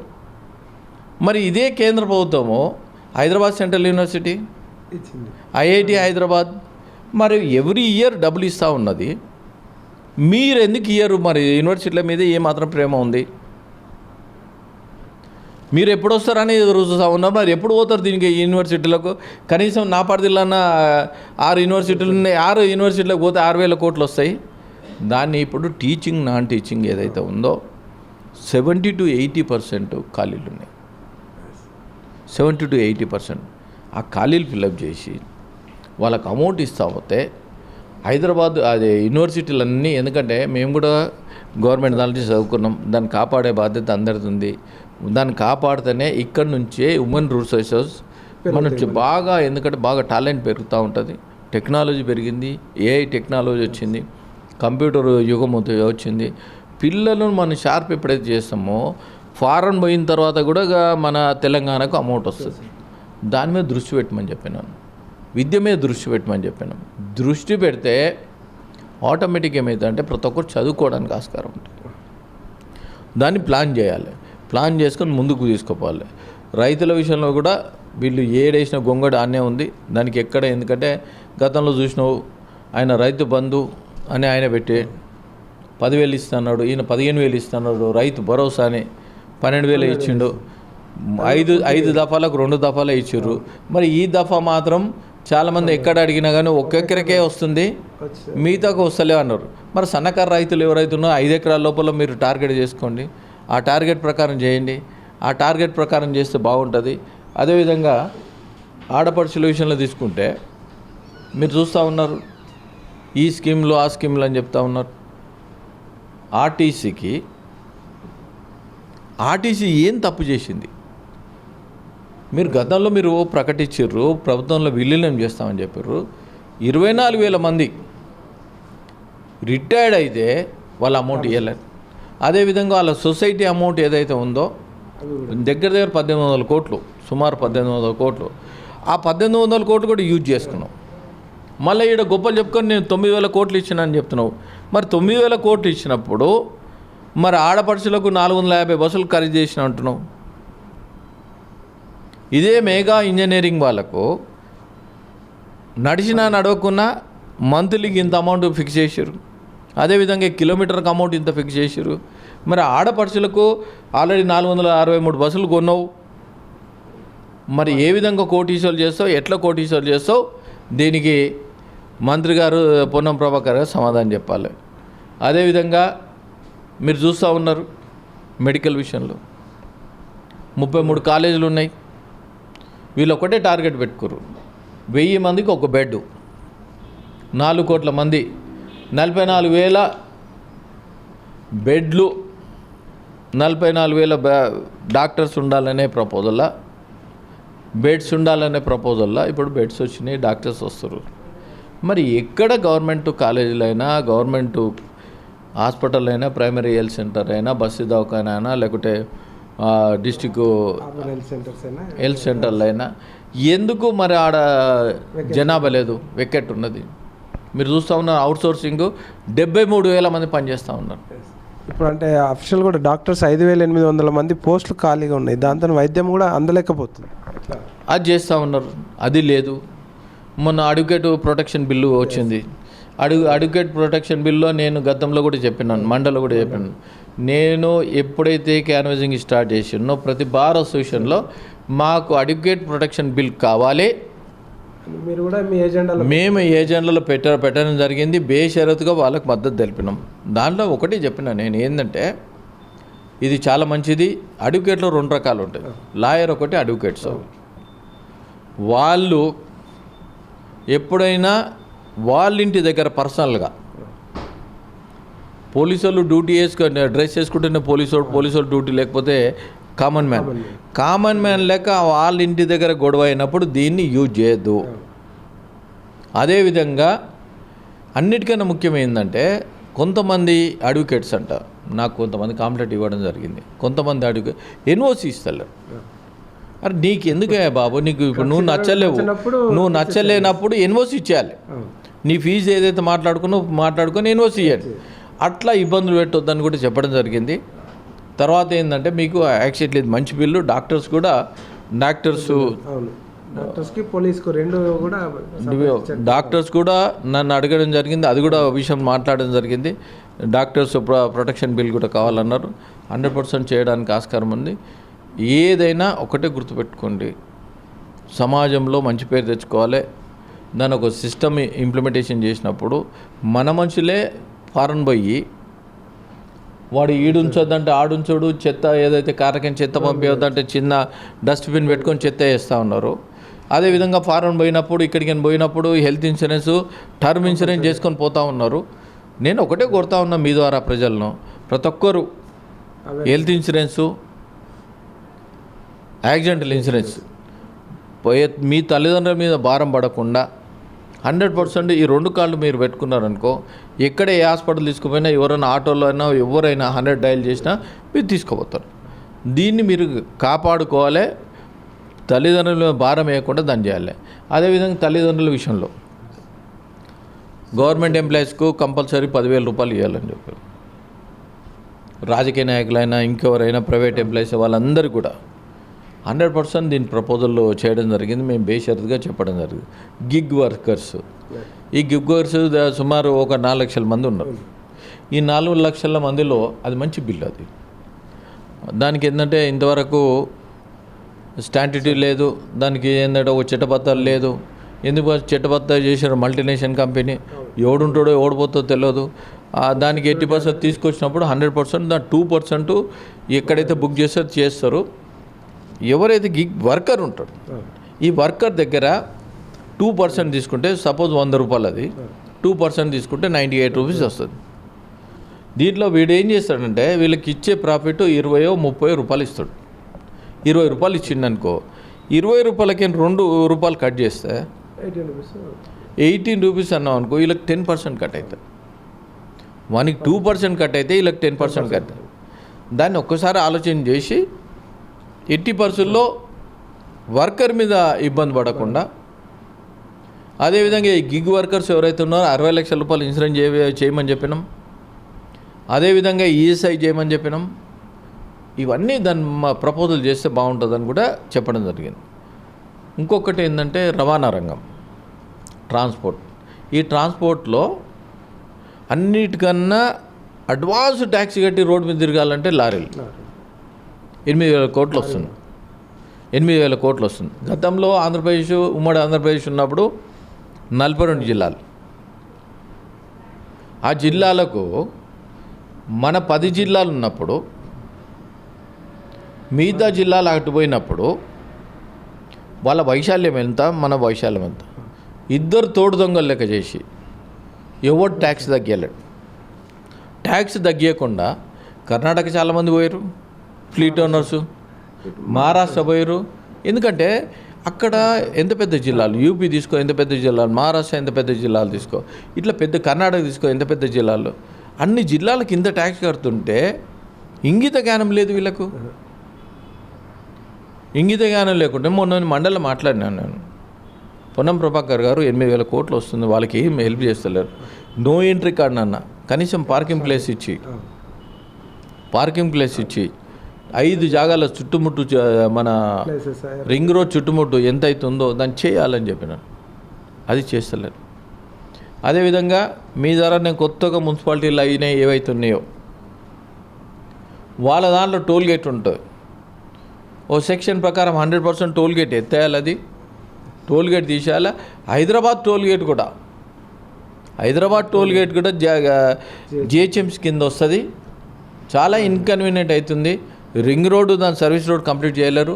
మరి ఇదే కేంద్ర ప్రభుత్వము Hyderabad central university, IIT Hyderabad మరి ఎవ్రీ ఇయర్ డబ్బులు ఇస్తూ ఉన్నది. మీరు ఎందుకు ఇయ్యరు? మరి యూనివర్సిటీల మీద ఏమాత్రం ప్రేమ ఉంది? మీరు ఎప్పుడు వస్తారని ఎదురు చూస్తూ ఉన్నారు. మరి ఎప్పుడు పోతారు దీనికి యూనివర్సిటీలకు? కనీసం నా పరిధిలో 6 యూనివర్సిటీలు ఉన్నాయి. 6 యూనివర్సిటీలకు పోతే 6,000 కోట్లు వస్తాయి. దాన్ని ఇప్పుడు టీచింగ్ నాన్ టీచింగ్ ఏదైతే ఉందో 70 to 80% ఖాళీలు ఉన్నాయి. 70 to 80% ఆ ఖాళీలు ఫిల్అప్ చేసి వాళ్ళకి అమౌంట్ ఇస్తా పోతే హైదరాబాద్ అదే యూనివర్సిటీలన్నీ, ఎందుకంటే మేము కూడా గవర్నమెంట్ దాంట్లో చదువుకున్నాం, దాన్ని కాపాడే బాధ్యత అందరిది ఉంది. దాన్ని కాపాడితేనే ఇక్కడ నుంచే హ్యూమన్ రిసోర్సెస్ మన బాగా, ఎందుకంటే బాగా టాలెంట్ పెరుగుతూ ఉంటుంది. టెక్నాలజీ పెరిగింది, ఏఐ టెక్నాలజీ వచ్చింది, కంప్యూటర్ యుగం వచ్చింది. పిల్లలను మనం షార్ప్ ఎప్పుడైతే చేస్తామో ఫారెన్ పోయిన తర్వాత కూడా మన తెలంగాణకు అమౌంట్ వస్తుంది. దాని మీద దృష్టి పెట్టమని చెప్పినాను, విద్య మీద దృష్టి పెట్టమని చెప్పినాం. దృష్టి పెడితే ఆటోమేటిక్ ఏమవుతుందంటే ప్రతి ఒక్కరు చదువుకోవడానికి ఆస్కారం ఉంటుంది. దాన్ని ప్లాన్ చేయాలి, ప్లాన్ చేసుకొని ముందుకు తీసుకుపోవాలి. రైతుల విషయంలో కూడా వీళ్ళు ఏడేసిన గొంగడి ఆనే ఉంది. దానికి ఎక్కడ, ఎందుకంటే గతంలో చూసినావు ఆయన రైతు బంధు అని ఆయన పెట్టి 10,000 ఇస్తున్నాడు, ఈయన 15,000 ఇస్తున్నాడు. రైతు భరోసా అని 12,000 ఇచ్చిండు. 5 దఫాలకు 2 దఫాలే ఇచ్చారు. మరి ఈ దఫా మాత్రం చాలామంది ఎక్కడ అడిగినా కానీ ఒక్కొక్కరికే వస్తుంది, మిగతాకు వస్తలే అన్నారు. మరి సన్నకారు రైతులు ఎవరైతే ఉన్నారో 5 ఎకరాల లోపల మీరు టార్గెట్ చేసుకోండి, ఆ టార్గెట్ ప్రకారం చేయండి. ఆ టార్గెట్ ప్రకారం చేస్తే బాగుంటుంది. అదేవిధంగా ఆడపడుచుల విషయంలో తీసుకుంటే మీరు చూస్తూ ఉన్నారు, ఈ స్కీమ్లు ఆ స్కీమ్లు అని చెప్తా ఉన్నారు. ఆర్టీసీ ఏం తప్పు చేసింది? మీరు గతంలో మీరు ప్రకటించారు, ప్రభుత్వంలో విలీనం చేస్తామని చెప్పారు. 24,000 మంది రిటైర్డ్ అయితే వాళ్ళ అమౌంట్ ఇవ్వలేదు. అదేవిధంగా వాళ్ళ సొసైటీ అమౌంట్ ఏదైతే ఉందో దగ్గర 1,800 కోట్లు, సుమారు 1,800 కోట్లు. ఆ 1,800 కోట్లు కూడా యూజ్ చేసుకున్నాం. మళ్ళీ ఈడ గొప్పలు చెప్పుకొని నేను 9,000 కోట్లు ఇచ్చినానని చెప్తున్నావు. మరి 9,000 కోట్లు ఇచ్చినప్పుడు మరి ఆడపడుచులకు 450 బస్సులు ఖరీదు చేసిన అంటున్నావు. ఇదే మెగా ఇంజనీరింగ్ వాళ్ళకు నడిచినా నడవకున్నా మంత్లీకి ఇంత అమౌంట్ ఫిక్స్ చేశారు. అదేవిధంగా కిలోమీటర్కి అమౌంట్ ఇంత ఫిక్స్ చేశారు. మరి ఆడపడుచులకు ఆల్రెడీ 463 బస్సులు కొన్నావు, మరి ఏ విధంగా కోటీశ్వరులు చేస్తావు, ఎట్లా కోటీశ్వరులు చేస్తావు, దీనికి మంత్రి గారు పొన్నం ప్రభాకర్ గారు సమాధానం చెప్పాలి. అదేవిధంగా మీరు చూస్తూ ఉన్నారు మెడికల్ విషయంలో 33 కాలేజీలు ఉన్నాయి. వీళ్ళు ఒకటే టార్గెట్ పెట్టుకోరు, 1000 మందికి ఒక బెడ్, 4 కోట్ల మంది, 44,000 బెడ్లు, 44,000 డాక్టర్స్ ఉండాలనే ప్రపోజల్లా, బెడ్స్ ఉండాలనే ప్రపోజల్లా ఇప్పుడు బెడ్స్ వచ్చినాయి, డాక్టర్స్ వస్తారు. మరి ఎక్కడ గవర్నమెంట్ కాలేజీలైనా, గవర్నమెంట్ హాస్పిటల్ అయినా, ప్రైమరీ హెల్త్ సెంటర్ అయినా, బస్సు దవాఖానా అయినా, లేకుంటే డిస్టిక్ హెల్త్ సెంటర్లు అయినా ఎందుకు మరి ఆడ జనాభా లేదు, వెకెట్ ఉన్నది. మీరు చూస్తూ ఉన్నారు అవుట్సోర్సింగ్ 73,000 మంది పనిచేస్తూ ఉన్నారు. ఇప్పుడు అంటే అఫీషియల్ కూడా డాక్టర్స్ 5,800 మంది పోస్టులు ఖాళీగా ఉన్నాయి, దాంతో వైద్యం కూడా అందలేకపోతుంది. అది చేస్తూ ఉన్నారు, అది లేదు. మొన్న అడ్వకేట్ ప్రొటెక్షన్ బిల్లు వచ్చింది. అడ్వకేట్ ప్రొటెక్షన్ బిల్లో నేను గతంలో కూడా చెప్పినాను, మండలిలో కూడా చెప్పాను. నేను ఎప్పుడైతే క్యాన్వాసింగ్ స్టార్ట్ చేసినో ప్రతి బార్ అసోసియేషన్లో మాకు అడ్వకేట్ ప్రొటెక్షన్ బిల్ కావాలి, మీరు కూడా మీ ఏజెండాలో మేము ఏజెండాలో పెట్టడం జరిగింది. బేషరతుగా వాళ్ళకి మద్దతు తెలిపినాం. దాంట్లో ఒకటి చెప్పిన నేను ఏంటంటే ఇది చాలా మంచిది. అడ్వకేట్లో 2 రకాలు ఉంటాయి, లాయర్ ఒకటి, అడ్వకేట్స్. వాళ్ళు ఎప్పుడైనా వాళ్ళ ఇంటి దగ్గర పర్సనల్గా పోలీసు వాళ్ళు డ్యూటీ వేసుకొని డ్రెస్ వేసుకుంటేనే పోలీసు డ్యూటీ, లేకపోతే కామన్ మ్యాన్ లేక వాళ్ళ ఇంటి దగ్గర గొడవ అయినప్పుడు దీన్ని యూజ్ చేయొద్దు. అదేవిధంగా అన్నిటికన్నా ముఖ్యమైందంటే కొంతమంది అడ్వకేట్స్ అంట, నాకు కొంతమంది కాంప్లైంట్ ఇవ్వడం జరిగింది. కొంతమంది అడ్వకేట్ ఎన్ఓసి ఇస్తారు. అరే నీకు ఎందుకే బాబు, నీకు ఇప్పుడు నువ్వు నచ్చలేనప్పుడు ఎన్ఓసి ఇచ్చేయాలి. నీ ఫీజు ఏదైతే మాట్లాడుకొని ఎన్ఓసి ఇవ్వండి. అట్లా ఇబ్బందులు పెట్టొద్దని కూడా చెప్పడం జరిగింది. తర్వాత ఏంటంటే మీకు యాక్చువల్లీ ఇది మంచి బిల్లు. డాక్టర్స్ కూడా నన్ను అడగడం జరిగింది, అది కూడా విషయం మాట్లాడడం జరిగింది. డాక్టర్స్ ప్రొటెక్షన్ బిల్ కూడా కావాలన్నారు. 100% చేయడానికి ఆస్కారం ఉంది. ఏదైనా ఒకటే గుర్తుపెట్టుకోండి, సమాజంలో మంచి పేరు తెచ్చుకోవాలి. దాని ఒక సిస్టమ్ ఇంప్లిమెంటేషన్ చేసినప్పుడు మన మనుషులే ఫారెన్ పోయి వాడు ఈడుంచొద్దంటే ఆడుంచోడు, చెత్త ఏదైతే కారకం చెత్త పంపించొద్దంటే చిన్న డస్ట్బిన్ పెట్టుకొని చెత్త వేస్తూ ఉన్నారు. అదేవిధంగా ఫారెన్ పోయినప్పుడు ఇక్కడికి పోయినప్పుడు హెల్త్ ఇన్సూరెన్స్, టర్మ్ ఇన్సూరెన్స్ చేసుకొని పోతూ ఉన్నారు. నేను ఒకటే కోరుతా ఉన్నా మీ ద్వారా ప్రజలను, ప్రతి ఒక్కరు హెల్త్ ఇన్సూరెన్సు, యాక్సిడెంటల్ ఇన్సూరెన్స్ మీ తల్లిదండ్రుల మీద భారం పడకుండా 100% ఈ 2 కార్డులు మీరు పెట్టుకున్నారనుకో, ఎక్కడ ఏ హాస్పిటల్ తీసుకుపోయినా, ఎవరైనా ఆటోలో అయినా ఎవరైనా 100 డయల్ చేసినా మీరు తీసుకోపోతారు. దీన్ని మీరు కాపాడుకోవాలి. తల్లిదండ్రుల మీద భారం వేయకుండా దాన్ని చేయాలి. అదేవిధంగా తల్లిదండ్రుల విషయంలో గవర్నమెంట్ ఎంప్లాయీస్కు కంపల్సరీ 10,000 రూపాయలు ఇవ్వాలని చెప్పారు. రాజకీయ నాయకులైనా ఇంకెవరైనా ప్రైవేట్ ఎంప్లాయీస్ వాళ్ళందరూ కూడా 100% దీని ప్రపోజల్లో చేయడం జరిగింది. మేము బేషరతుగా చెప్పడం జరిగింది. గిగ్ వర్కర్స్, ఈ గిగ్ వర్కర్స్ సుమారు ఒక 4 లక్షల మంది ఉన్నారు. ఈ 4 లక్షల మందిలో అది మంచి బిల్లు. అది దానికి ఏంటంటే ఇంతవరకు స్టాంటిటీ లేదు, దానికి ఏంటంటే ఒక చిట్టపత్తాలు లేదు. ఎందుకు చిట్టపత్తా చేశారు మల్టీనేషనల్ కంపెనీ, ఎవడుంటాడో ఎవడిపోతుందో తెలియదు. దానికి 80% తీసుకొచ్చినప్పుడు 100% దాని 2% ఎక్కడైతే బుక్ చేస్తారో ఎవరైతే గిగ్ వర్కర్ ఉంటాడు, ఈ వర్కర్ దగ్గర 2% తీసుకుంటే సపోజ్ 100 రూపాయలు, అది 2% తీసుకుంటే 98 రూపీస్ వస్తుంది. దీంట్లో వీడు ఏం చేస్తాడంటే వీళ్ళకి ఇచ్చే ప్రాఫిట్ 20-30 రూపాయలు ఇస్తాడు. 20 రూపాయలు ఇచ్చిండనుకో, 20 రూపాయలకి 2 రూపాయలు కట్ చేస్తే 18 రూపీస్ అన్నాం అనుకో, వీళ్ళకి 10% కట్ అవుతుంది. వానికి 2% కట్ అయితే వీళ్ళకి 10% కట్. దాన్ని ఒక్కసారి ఆలోచన చేసి 80%లో వర్కర్ మీద ఇబ్బంది పడకుండా, అదేవిధంగా ఈ గిగ్ వర్కర్స్ ఎవరైతే ఉన్నారో 60 లక్షల రూపాయలు ఇన్సూరెన్స్ చేయమని చెప్పినాం. అదేవిధంగా ఈఎస్ఐ చేయమని చెప్పినాం. ఇవన్నీ దాన్ని ప్రపోజల్ చేస్తే బాగుంటుందని కూడా చెప్పడం జరిగింది. ఇంకొకటి ఏంటంటే రవాణా రంగం, ట్రాన్స్పోర్ట్. ఈ ట్రాన్స్పోర్ట్లో అన్నిటికన్నా అడ్వాన్స్ ట్యాక్స్ కట్టి రోడ్డు మీద తిరగాలంటే లారీలు 8,000 కోట్లు వస్తుంది. 8,000 కోట్లు వస్తుంది. గతంలో ఆంధ్రప్రదేశ్ ఉమ్మడి ఆంధ్రప్రదేశ్ ఉన్నప్పుడు 42 జిల్లాలు. ఆ జిల్లాలకు మన 10 జిల్లాలు ఉన్నప్పుడు మిగతా జిల్లాలు అటుపోయినప్పుడు వాళ్ళ వైశాల్యం ఎంత, మన వైశాల్యం ఎంత, ఇద్దరు తోడు దొంగలు లెక్క చేసి ఎవరు ట్యాక్స్ తగ్గలేడు. ట్యాక్స్ తగ్గకుండా కర్ణాటక చాలామంది పోయారు ఫ్లీట్ ఓనర్సు, మహారాష్ట్ర పోయారు. ఎందుకంటే అక్కడ ఎంత పెద్ద జిల్లాలు, యూపీ తీసుకో ఎంత పెద్ద జిల్లాలు, మహారాష్ట్ర ఎంత పెద్ద జిల్లాలు తీసుకో, ఇట్లా పెద్ద కర్ణాటక తీసుకో ఎంత పెద్ద జిల్లాలు, అన్ని జిల్లాలకు ఇంత ట్యాక్స్ కడుతుంటే ఇంగిత జ్ఞానం లేదు వీళ్ళకు. ఇంగిత జ్ఞానం లేకుంటే మొన్న మండలం మాట్లాడినాను నేను, పొన్నం ప్రభాకర్ గారు 8,000 కోట్లు వస్తుంది, వాళ్ళకి ఏం హెల్ప్ చేస్తలేరు. నో ఎంట్రీ కార్డు అన్న, కనీసం పార్కింగ్ ప్లేస్ ఇచ్చి 5 జాగాల చుట్టుముట్టు మన రింగ్ రోడ్ చుట్టుముట్టు ఎంత అవుతుందో దాన్ని చేయాలని చెప్పినాను. అది చేస్తలేరు. అదేవిధంగా మీ ద్వారా నేను కొత్తగా మున్సిపాలిటీలు అయినాయి ఏవైతున్నాయో వాళ్ళ దాంట్లో టోల్ గేట్ ఉంటుంది. ఓ సెక్షన్ ప్రకారం 100% టోల్ గేట్ ఎత్తేయాలి, అది టోల్ గేట్ తీసేయాలి. హైదరాబాద్ టోల్ గేట్ కూడా జిహెచ్ఎంసీ కింద వస్తుంది. చాలా ఇన్కన్వీనియంట్ అవుతుంది. రింగ్ రోడ్డు దాని సర్వీస్ రోడ్ కంప్లీట్ చేయలేరు.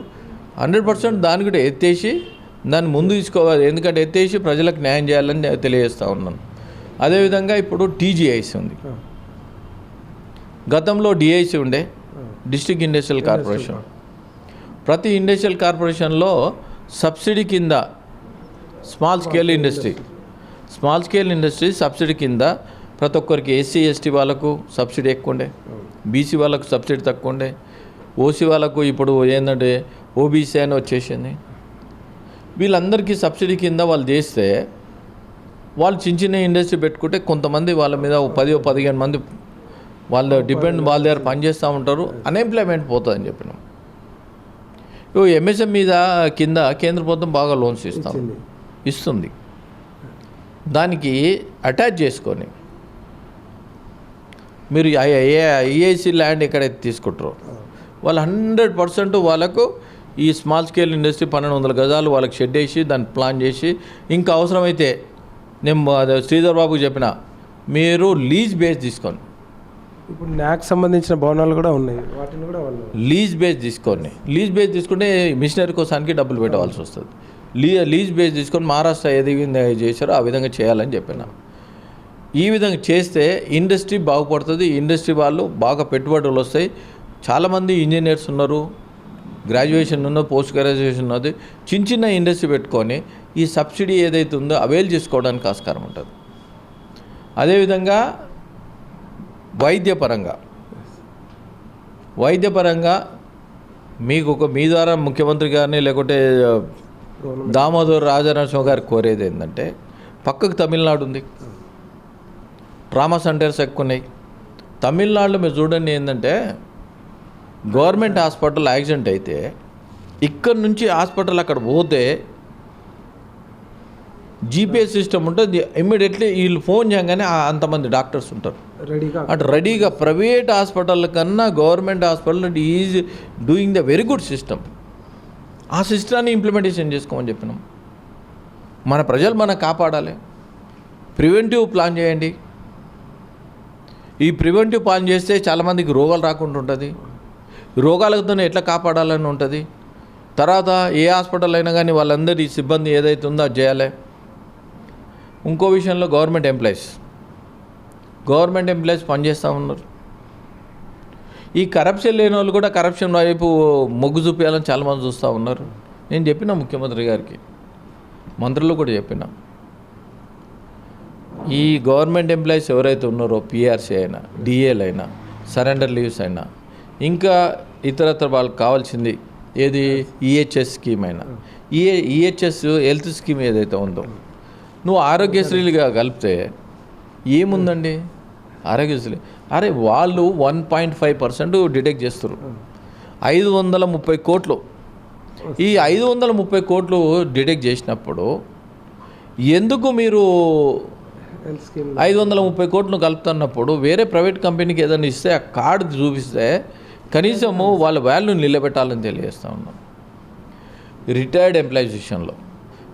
100% దాన్ని కూడా ఎత్తేసి దాన్ని ముందు తీసుకోవాలి. ఎందుకంటే ఎత్తేసి ప్రజలకు న్యాయం చేయాలని తెలియజేస్తూ ఉన్నాను. అదేవిధంగా ఇప్పుడు టీజీఐసి ఉంది. గతంలో డిఐసి ఉండే, డిస్ట్రిక్ట్ ఇండస్ట్రియల్ కార్పొరేషన్. ప్రతి ఇండస్ట్రియల్ కార్పొరేషన్లో సబ్సిడీ కింద స్మాల్ స్కేల్ ఇండస్ట్రీ సబ్సిడీ కింద ప్రతి ఒక్కరికి ఎస్సీ ఎస్టీ వాళ్ళకు సబ్సిడీ ఎక్కువ ఉండే, బీసీ వాళ్ళకు సబ్సిడీ తక్కువ ఉండే, ఓసీ వాళ్ళకు ఇప్పుడు ఏంటంటే ఓబీసీ అని వచ్చేసింది. వీళ్ళందరికీ సబ్సిడీ కింద వాళ్ళు చేస్తే వాళ్ళు చిన్న ఇండస్ట్రీ పెట్టుకుంటే కొంతమంది వాళ్ళ మీద 10-15 మంది వాళ్ళ దగ్గర పనిచేస్తూ ఉంటారు. అన్ఎంప్లాయ్మెంట్ పోతుందని చెప్పినాం. ఎంఎస్ఎం మీద కింద కేంద్ర ప్రభుత్వం బాగా లోన్స్ ఇస్తుంది. దానికి అటాచ్ చేసుకొని మీరు ఐఐసి ల్యాండ్ ఎక్కడైతే తీసుకుంటారో వాళ్ళు 100% వాళ్ళకు ఈ స్మాల్ స్కేల్ ఇండస్ట్రీ 1,200 గజాలు వాళ్ళకి షెడ్ వేసి దాన్ని ప్లాన్ చేసి, ఇంకా అవసరమైతే నేను శ్రీధర్ బాబుకి చెప్పిన మీరు లీజ్ బేస్ తీసుకోండి. ఇప్పుడు న్యాక్ సంబంధించిన భవనాలు కూడా ఉన్నాయి, వాటిని కూడా వాళ్ళు లీజ్ బేస్ తీసుకుంటే మిషనరీ కోసానికి డబ్బులు పెట్టవలసి వస్తుంది. లీజ్ బేస్ తీసుకొని మహారాష్ట్ర ఏది చేశారో ఆ విధంగా చేయాలని చెప్పిన. ఈ విధంగా చేస్తే ఇండస్ట్రీ బాగుపడుతుంది. ఇండస్ట్రీ వాళ్ళు బాగా పెట్టుబడులు వస్తాయి. చాలామంది ఇంజనీర్స్ ఉన్నారు, గ్రాడ్యుయేషన్ ఉన్నది, పోస్ట్ గ్రాడ్యుయేషన్ ఉన్నది. చిన్న ఇండస్ట్రీ పెట్టుకొని ఈ సబ్సిడీ ఏదైతే ఉందో అవైల్ చేసుకోవడానికి ఆస్కారం ఉంటుంది. అదేవిధంగా వైద్యపరంగా మీకు మీ ద్వారా ముఖ్యమంత్రి గారిని లేకుంటే దామోదర్ రాజనరసింహ గారు కోరేది ఏంటంటే, పక్కకు తమిళనాడు ఉంది, ట్రామా సెంటర్స్ ఎక్కువ ఉన్నాయి. తమిళనాడులో మీరు చూడండి ఏంటంటే గవర్నమెంట్ హాస్పిటల్ యాక్సిడెంట్ అయితే ఇక్కడ నుంచి హాస్పిటల్ అక్కడ పోతే జీపీఎస్ సిస్టమ్ ఉంటుంది. ఇమ్మీడియట్లీ వీళ్ళు ఫోన్ చేయగానే అంతమంది డాక్టర్స్ ఉంటారు రెడీగా. ప్రైవేట్ హాస్పిటల్ కన్నా government hospital is doing the very good system. ఆ సిస్టాన్ని ఇంప్లిమెంటేషన్ చేసుకోమని చెప్పినాం. మన ప్రజలు మనం కాపాడాలి. ప్రివెంటివ్ ప్లాన్ చేయండి. ఈ ప్రివెంటివ్ ప్లాన్ చేస్తే చాలామందికి రోగాలు రాకుండా ఉంటుంది. రోగాలతోనే ఎట్లా కాపాడాలని ఉంటుంది. తర్వాత ఏ హాస్పిటల్ అయినా కానీ వాళ్ళందరి సిబ్బంది ఏదైతే ఉందో అది చేయాలి. ఇంకో విషయంలో గవర్నమెంట్ ఎంప్లాయీస్ పనిచేస్తూ ఉన్నారు. ఈ కరప్షన్ లేని వాళ్ళు కూడా కరప్షన్ వైపు మొగ్గు చూపించాలని చాలామంది చూస్తూ ఉన్నారు. నేను చెప్పిన ముఖ్యమంత్రి గారికి, మంత్రులు కూడా చెప్పిన, ఈ గవర్నమెంట్ ఎంప్లాయీస్ ఎవరైతే ఉన్నారో పిఆర్సీ అయినా, డిఏలు అయినా, సరెండర్ లీవ్స్ అయినా, ఇంకా ఇతరత్ర వాళ్ళకి కావాల్సింది ఏది ఈహెచ్ఎస్ స్కీమ్ అయినా, ఈహెచ్ఎస్ హెల్త్ స్కీమ్ ఏదైతే ఉందో నువ్వు ఆరోగ్యశ్రీలుగా కలిపితే ఏముందండి ఆరోగ్యశ్రీ? అరే వాళ్ళు 1.5% డిడక్ట్ చేస్తారు. 530 కోట్లు. ఈ 530 కోట్లు డిడక్ట్ చేసినప్పుడు ఎందుకు మీరు 530 కోట్లు కలుపుతున్నప్పుడు వేరే ప్రైవేట్ కంపెనీకి ఏదైనా ఇస్తే ఆ కార్డు చూపిస్తే కనీసము వాళ్ళ వాల్యూ నిలబెట్టాలని తెలియజేస్తూ ఉన్నాం. రిటైర్డ్ ఎంప్లాయీస్ విషయంలో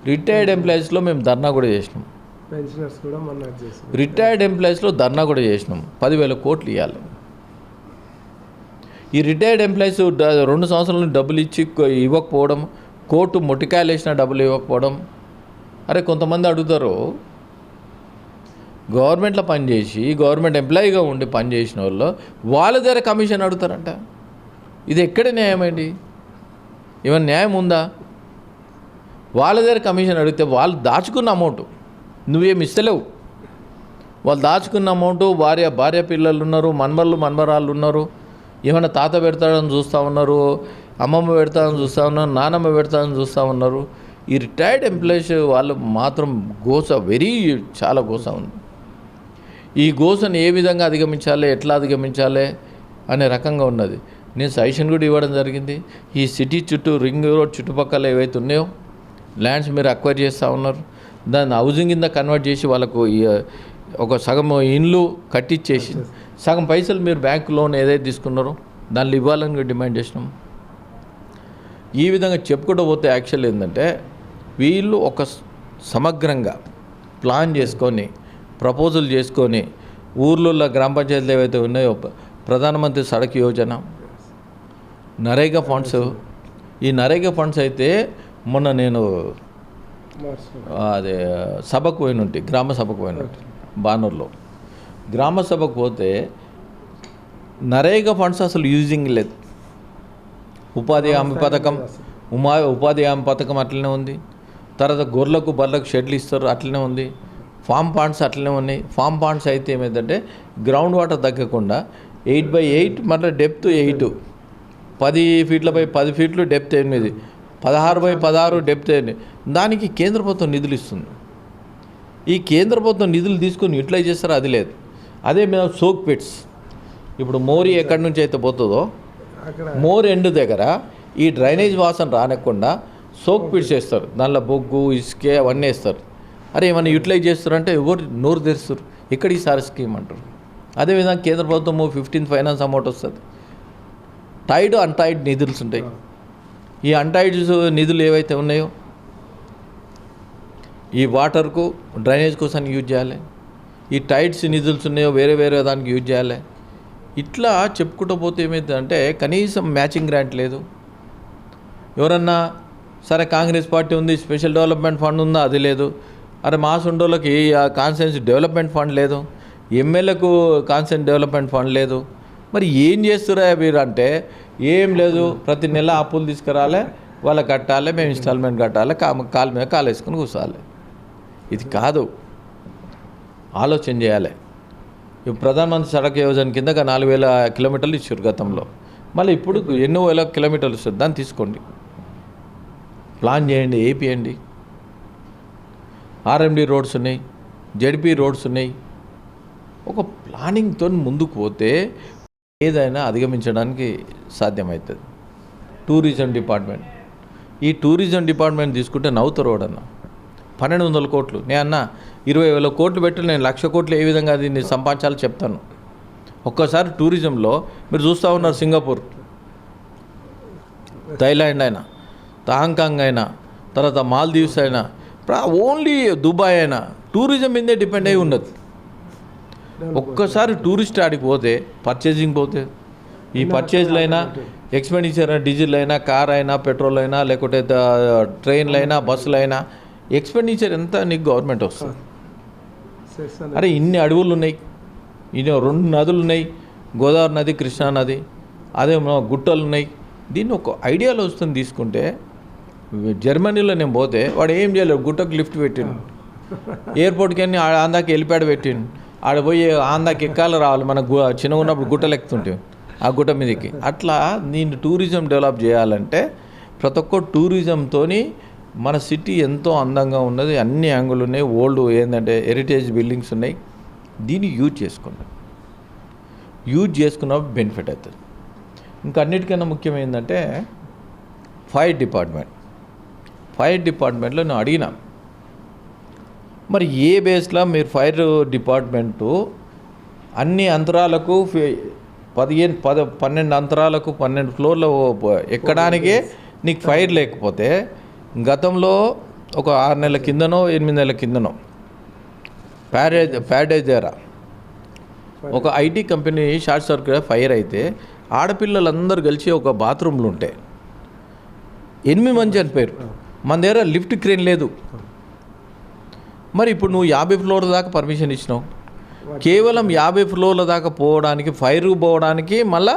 రిటైర్డ్ ఎంప్లాయీస్లో మేము ధర్నా కూడా చేసినాం. పెన్షనర్స్ కూడా మొన్న చేసి రిటైర్డ్ ఎంప్లాయీస్లో ధర్నా కూడా చేసినాం. 10,000 కోట్లు ఇవ్వాలి. ఈ రిటైర్డ్ ఎంప్లాయీస్ 2 సంవత్సరాల నుంచి డబ్బులు ఇచ్చి ఇవ్వకపోవడం, కోర్టు మొట్టికాయలు వేసిన డబ్బులు ఇవ్వకపోవడం. అరే కొంతమంది అడుగుతారు, గవర్నమెంట్లో పనిచేసి గవర్నమెంట్ ఎంప్లాయీగా ఉండి పనిచేసిన వాళ్ళు వాళ్ళ దగ్గర కమిషన్ అడుగుతారంట. ఇది ఎక్కడ న్యాయమండి? ఏమైనా న్యాయం ఉందా? వాళ్ళ దగ్గర కమిషన్ అడిగితే వాళ్ళు దాచుకున్న అమౌంట్ నువ్వేమి ఇస్తలేవు. వాళ్ళు దాచుకున్న అమౌంట్ భార్య పిల్లలు ఉన్నారు, మన్మరాళ్ళు ఉన్నారు, ఏమైనా తాత పెడతాడని చూస్తూ ఉన్నారు, అమ్మమ్మ పెడతాడని చూస్తూ ఉన్నారు, నానమ్మ పెడతాడని చూస్తూ ఉన్నారు. ఈ రిటైర్డ్ ఎంప్లాయీస్ వాళ్ళు మాత్రం చాలా గోస ఉంది. ఈ గోసను ఏ విధంగా అధిగమించాలి, ఎట్లా అధిగమించాలి అనే రకంగా ఉన్నది. నేను సజెషన్ కూడా ఇవ్వడం జరిగింది. ఈ సిటీ చుట్టూ రింగ్ రోడ్ చుట్టుపక్కల ఏవైతే ఉన్నాయో ల్యాండ్స్ మీరు అక్వైర్ చేస్తూ ఉన్నారు, దాన్ని హౌసింగ్ కింద కన్వర్ట్ చేసి వాళ్ళకు ఒక సగం ఇండ్లు కట్టించేసి సగం పైసలు మీరు బ్యాంక్ లోన్ ఏదైతే తీసుకున్నారో దాన్ని ఇవ్వాలని డిమాండ్ చేసినాం. ఈ విధంగా చెప్పుకుంటూ పోతే యాక్చువల్ ఏంటంటే వీళ్ళు ఒక సమగ్రంగా ప్లాన్ చేసుకొని ప్రపోజల్ చేసుకొని ఊర్లలో గ్రామ పంచాయతీలు ఏవైతే ఉన్నాయో ప్రధానమంత్రి సడక్ యోజన, నరేగా ఫండ్స్, ఈ నరేగా ఫండ్స్ అయితే మొన్న నేను అదే సభకు పోయినుంటి, గ్రామ సభకు పోయినట్టు బానూరులో గ్రామ సభకు పోతే నరేగా ఫండ్స్ అసలు యూజింగ్ లేదు. ఉపాధి హామీ పథకం అట్లనే ఉంది. తర్వాత గొర్రెలకు బర్రెలకు షెడ్లు ఇస్తారు అట్లనే ఉంది. ఫామ్ పాండ్స్ అట్లనే ఉన్నాయి. ఫామ్ పాండ్స్ అయితే ఏమైందంటే గ్రౌండ్ వాటర్ తగ్గకుండా 8x8 మళ్ళీ డెప్త్ 8, 10 ఫీట్లపై 10 ఫీట్లు డెప్త్ 8, 16x16 డెప్త్ 8. దానికి కేంద్ర ప్రభుత్వం నిధులు ఇస్తుంది. ఈ కేంద్ర ప్రభుత్వం నిధులు తీసుకొని యూటిలైజ్ చేస్తారో అది లేదు. అదే మీద సోక్ పిట్స్, ఇప్పుడు మోరీ ఎక్కడి నుంచి అయితే పోతుందో మోర్ ఎండ్ దగ్గర ఈ డ్రైనేజ్ వాసన రానకుండా సోక్ పిట్స్ వేస్తారు. దానిలో బొగ్గు, ఇసుకే అవన్నీ వేస్తారు. అరే ఏమైనా యూటిలైజ్ చేస్తారంటే ఎవరు నోరు తెరుస్తారు, ఎక్కడ ఈసారి స్కీమ్ అంటారు. అదేవిధంగా కేంద్ర ప్రభుత్వం 15th ఫైనాన్స్ అమౌంట్ వస్తుంది. టైడ్ అన్టైడ్ నిధులు ఉంటాయి. ఈ అన్టైడ్స్ నిధులు ఏవైతే ఉన్నాయో ఈ వాటర్కు డ్రైనేజ్ కోసం యూజ్ చేయాలి. ఈ టైడ్స్ నిధులు ఉన్నాయో వేరే దానికి యూజ్ చేయాలి. ఇట్లా చెప్పుకుంటూ పోతే ఏమైందంటే కనీసం మ్యాచింగ్ గ్రాంట్ లేదు. ఎవరన్నా సరే కాంగ్రెస్ పార్టీ ఉంది, స్పెషల్ డెవలప్మెంట్ ఫండ్ ఉందా, అది లేదు. అరే మా సొంటోళ్ళకి కాన్స్టిట్యూన్సీ డెవలప్మెంట్ ఫండ్ లేదు, ఎమ్మెల్యేకు కాన్స్టిట్యూన్సీ డెవలప్మెంట్ ఫండ్ లేదు. మరి ఏం చేస్తురా మీరు అంటే ఏం లేదు, ప్రతి నెల అప్పులు తీసుకురాలే, వాళ్ళకి కట్టాలి, మేము ఇన్స్టాల్మెంట్ కట్టాలి, కాలు మీద కాలు వేసుకుని కూర్చోాలి. ఇది కాదు, ఆలోచన చేయాలి. ఇప్పుడు ప్రధానమంత్రి సడక్ యోజన కింద 4,000 కిలోమీటర్లు ఇచ్చారు గతంలో. మళ్ళీ ఇప్పుడు ఎన్నో వేల కిలోమీటర్లు ఇస్తారు. దాన్ని తీసుకోండి, ప్లాన్ చేయండి, ఏపీయండి. ఆర్ఎండి రోడ్స్ ఉన్నాయి, జెడ్పీ రోడ్స్ ఉన్నాయి. ఒక ప్లానింగ్తో ముందుకు పోతే ఏదైనా అధిగమించడానికి సాధ్యమవుతుంది. టూరిజం డిపార్ట్మెంట్, ఈ టూరిజం డిపార్ట్మెంట్ తీసుకుంటే నవ్వుతారు వాడన్నా. 1,200 కోట్లు, నేను అన్న 20,000 కోట్లు పెట్టి నేను 1,00,000 కోట్లు ఏ విధంగా దీన్ని సంపాదించాలో చెప్తాను. ఒక్కసారి టూరిజంలో మీరు చూస్తూ ఉన్నారు, సింగపూర్, థాయిలాండ్ అయినా, హాంకాంగ్ అయినా, తర్వాత మాల్దీవ్స్ అయినా, ఓన్లీ దుబాయ్ అయినా టూరిజం మీదే డిపెండ్ అయి ఉండదు. ఒక్కసారి టూరిస్ట్ ఆడికి పోతే పర్చేసింగ్ పోతే ఈ పర్చేజ్లు అయినా, ఎక్స్పెండిచర్ డీజిల్ అయినా, కార్ అయినా, పెట్రోల్ అయినా, లేకుంటే ట్రైన్లు అయినా, బస్సులు అయినా, ఎక్స్పెండిచర్ ఎంత నీకు గవర్నమెంట్ వస్తుంది. అరే ఇన్ని అడవులు ఉన్నాయి, ఇన్ని 2 నదులు ఉన్నాయి, గోదావరి నది, కృష్ణా నది, అదే గుట్టలు ఉన్నాయి. దీన్ని ఒక ఐడియాలో వస్తుంది తీసుకుంటే. జర్మనీలో నేను పోతే వాడు ఏం చేయలేడు, గుట్టకు లిఫ్ట్ పెట్టిండు, ఎయిర్పోర్ట్కి అన్ని ఆందాకి వెళ్ళిపాడు పెట్టిండు, ఆడ పోయి ఆందాకి ఎక్కాలి రావాలి. మన చిన్నగా ఉన్నప్పుడు గుట్టలు ఎక్కుతుంటే ఆ గుట్ట మీదకి. అట్లా దీన్ని టూరిజం డెవలప్ చేయాలంటే ప్రతి ఒక్క టూరిజంతో మన సిటీ ఎంతో అందంగా ఉన్నది. అన్ని యాంగులు ఉన్నాయి, ఓల్డ్ ఏంటంటే హెరిటేజ్ బిల్డింగ్స్ ఉన్నాయి. దీన్ని యూజ్ చేసుకున్న బెనిఫిట్ అవుతుంది. ఇంకా అన్నిటికన్నా ముఖ్యం ఏంటంటే ఫైర్ డిపార్ట్మెంట్లో నేను అడిగినా, మరి ఏ బేస్లో మీరు ఫైర్ డిపార్ట్మెంటు అన్ని అంతరాలకు 12 అంతరాలకు 12 ఫ్లోర్లు ఎక్కడానికే నీకు ఫైర్ లేకపోతే గతంలో ఒక 6 నెలల కిందనో 8 నెలల కిందనో ప్యారేజ్ దగ్గర ఒక IT company short circuit fire అయితే ఆడపిల్లలందరూ కలిసి ఒక బాత్రూంలో ఉంటే 8 మంది చనిపోయారు. మన దగ్గర లిఫ్ట్ క్రేన్ లేదు. మరి ఇప్పుడు నువ్వు 50 ఫ్లోర్ల దాకా పర్మిషన్ ఇచ్చినావు. కేవలం 50 ఫ్లోర్ల దాకా పోవడానికి, ఫైర్కు పోవడానికి మళ్ళా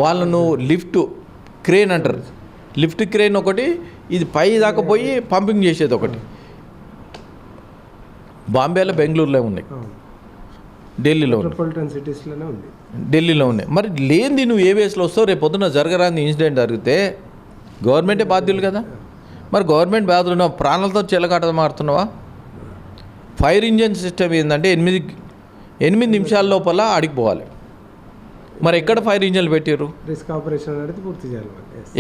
వాళ్ళను లిఫ్ట్ క్రేన్ అంటారు. లిఫ్ట్ క్రేన్ ఒకటి, ఇది పై దాకా పోయి పంపింగ్ చేసేది ఒకటి. బాంబేలో, బెంగళూరులో ఉన్నాయి, ఢిల్లీలో ఉన్నాయి, ఢిల్లీలో ఉన్నాయి. మరి లేనిది నువ్వు ఏ వేస్లో వస్తావు? రేపు పొద్దున జరగరాని ఇన్సిడెంట్ జరిగితే గవర్నమెంటే బాధ్యులు కదా. మరి గవర్నమెంట్ బాధ్యులు ప్రాణాలతో చెలగాట మారుతున్నావా? ఫైర్ ఇంజన్ సిస్టమ్ ఏంటంటే 8 నిమిషాల లోపల అడిగిపోవాలి. మరి ఎక్కడ ఫైర్ ఇంజన్లు పెట్టారు? రిస్క్ ఆపరేషన్ అనేది పూర్తి చేయాలి.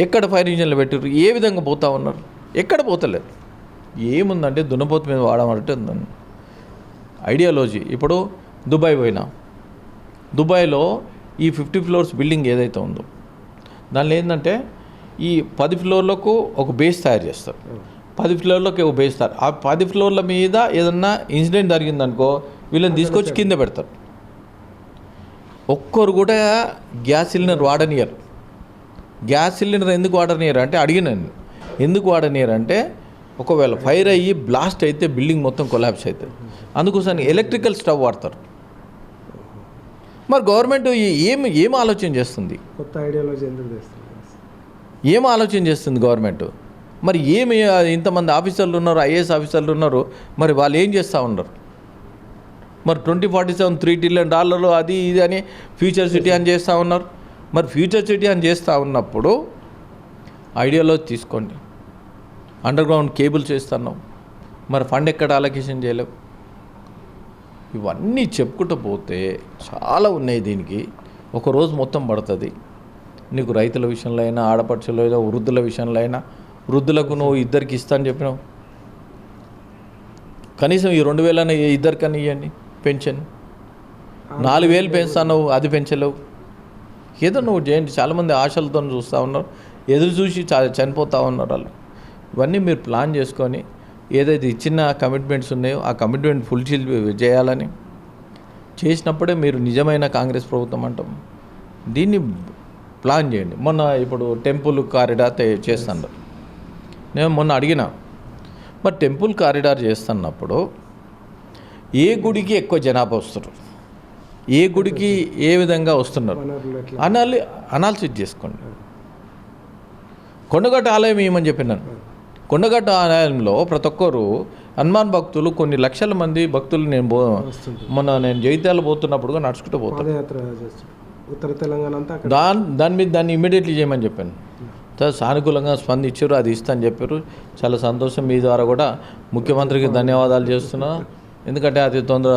ఎక్కడ ఫైర్ ఇంజన్లు పెట్టారు? ఏ విధంగా పోతా ఉన్నారు? ఎక్కడ పోతలేదు. ఏముందంటే దున్నపోతు మీద వాడమంటే ఉందండి ఐడియాలజీ. ఇప్పుడు దుబాయ్ పోయినా, దుబాయ్లో ఈ 50 ఫ్లోర్స్ బిల్డింగ్ ఏదైతే ఉందో దానిలో ఏంటంటే ఈ 10 ఫ్లోర్లకు ఒక బేస్ తయారు చేస్తారు. 10 ఫ్లోర్లకి ఒక బేస్ తయారు. ఆ 10 ఫ్లోర్ల మీద ఏదన్నా ఇన్సిడెంట్ జరిగిందనుకో వీళ్ళని తీసుకొచ్చి కింద పెడతారు. ఒక్కరు కూడా గ్యాస్ సిలిండర్ వాడనియరు. గ్యాస్ సిలిండర్ ఎందుకు వాడనియరు అంటే అడిగినాను, ఎందుకు వాడనియరు అంటే ఒకవేళ ఫైర్ అయ్యి బ్లాస్ట్ అయితే బిల్డింగ్ మొత్తం కొలాప్స్ అవుతుంది. అందుకోసం ఎలక్ట్రికల్ స్టవ్ వాడతారు. మరి గవర్నమెంట్ ఏం ఆలోచన చేస్తుంది? కొత్త ఐడియాలజీ ఎందుకు చేస్తుంది? ఏం ఆలోచన చేస్తుంది గవర్నమెంట్? మరి ఇంతమంది ఆఫీసర్లు ఉన్నారు, ఐఏఎస్ ఆఫీసర్లు ఉన్నారు, మరి వాళ్ళు ఏం చేస్తూ ఉన్నారు? మరి 2047 $3 trillion అది ఇది అని ఫ్యూచర్ సిటీ అని చేస్తూ ఉన్నారు. మరి ఫ్యూచర్ సిటీ అని చేస్తూ ఉన్నప్పుడు ఐడియాలజీ తీసుకోండి. అండర్ గ్రౌండ్ కేబుల్ చేస్తున్నావు, మరి ఫండ్ ఎక్కడ అలొకేషన్ చేయలేవు. ఇవన్నీ చెప్పుకుంటూ పోతే చాలా ఉన్నాయి. దీనికి ఒక రోజు మొత్తం పడుతుంది. నీకు రైతుల విషయంలో అయినా, ఆడపడుచులో అయినా, వృద్ధుల విషయంలో అయినా, వృద్ధులకు నువ్వు ఇద్దరికి ఇస్తా అని చెప్పినావు. కనీసం ఈ 2000 ఇద్దరికని ఇవ్వండి పెన్షన్. 4000 పెంచుతావు, అది పెంచలేవు. ఏదో నువ్వు చేయండి. చాలామంది ఆశలతో చూస్తూ ఉన్నారు, ఎదురు చూసి చనిపోతూ ఉన్నారు వాళ్ళు. ఇవన్నీ మీరు ప్లాన్ చేసుకొని ఏదైతే ఇచ్చిన కమిట్మెంట్స్ ఉన్నాయో ఆ కమిట్మెంట్ ఫుల్ఫిల్ చేయాలని చేసినప్పుడే మీరు నిజమైన కాంగ్రెస్ ప్రభుత్వం అంటాం. దీన్ని ప్లాన్ చేయండి. మొన్న ఇప్పుడు టెంపుల్ కారిడార్ చేస్తున్నారు. నేను మొన్న అడిగిన, మరి టెంపుల్ కారిడార్ చేస్తున్నప్పుడు ఏ గుడికి ఎక్కువ జనాభా వస్తారు, ఏ గుడికి ఏ విధంగా వస్తున్నారు అనాలిసిస్ చేసుకోండి. కొండగట్టు ఆలయం ఏమని చెప్పినాను. కొండగట్టు ఆలయంలో ప్రతి ఒక్కరు హనుమాన్ భక్తులు, కొన్ని లక్షల మంది భక్తులు. నేను జైత్యాల పోతున్నప్పుడు నడుచుకుంటూ పోతాను. ఉత్తర తెలంగాణ అంతా దాన్ని ఇమీడియట్లీ చేయమని చెప్పాను. సానుకూలంగా స్పందించారు, అది ఇస్తా అని చెప్పారు. చాలా సంతోషం. మీ ద్వారా కూడా ముఖ్యమంత్రికి ధన్యవాదాలు చేస్తున్నా, ఎందుకంటే అది తొందర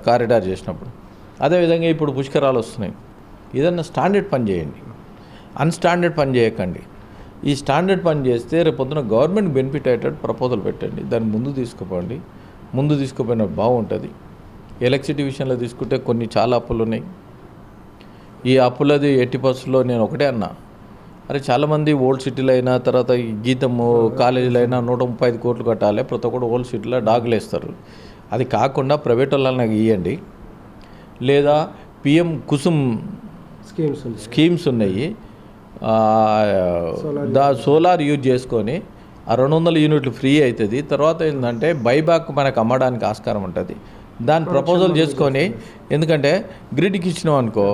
కారిడార్ చేసినప్పుడు. అదేవిధంగా ఇప్పుడు పుష్కరాలు వస్తున్నాయి. ఏదన్నా స్టాండర్డ్ పని చేయండి, అన్స్టాండర్డ్ పని చేయకండి. ఈ స్టాండర్డ్ పని చేస్తే రేపు పొద్దున గవర్నమెంట్ బెనిఫిట్ అయ్యేటట్టు ప్రపోజల్ పెట్టండి. దాన్ని ముందు తీసుకుపోండి. ముందు తీసుకుపోయిన బాగుంటుంది. ఎలక్ట్రిసిటీ విషయంలో తీసుకుంటే కొన్ని చాలా అప్పులు ఉన్నాయి. ఈ అప్పులది 80% నేను ఒకటే అన్నా, అరే చాలామంది ఓల్డ్ సిటీలో అయినా, తర్వాత ఈ గీతము కాలేజీలో అయినా 135 కోట్లు కట్టాలి. ప్రతి ఒక్కరు ఓల్డ్ సిటీలో డాగులు వేస్తారు. అది కాకుండా ప్రైవేట్ వాళ్ళని ఇవ్వండి. లేదా పిఎం కుసుమ్ స్కీమ్స్ ఉన్నాయి, సోలార్ యూజ్ చేసుకొని ఆ 200 యూనిట్లు ఫ్రీ అవుతుంది. తర్వాత ఏంటంటే బైబ్యాక్ మనకు అమ్మడానికి ఆస్కారం ఉంటుంది. దాని ప్రపోజల్ చేసుకొని, ఎందుకంటే గ్రిడ్కి ఇచ్చినాం అనుకో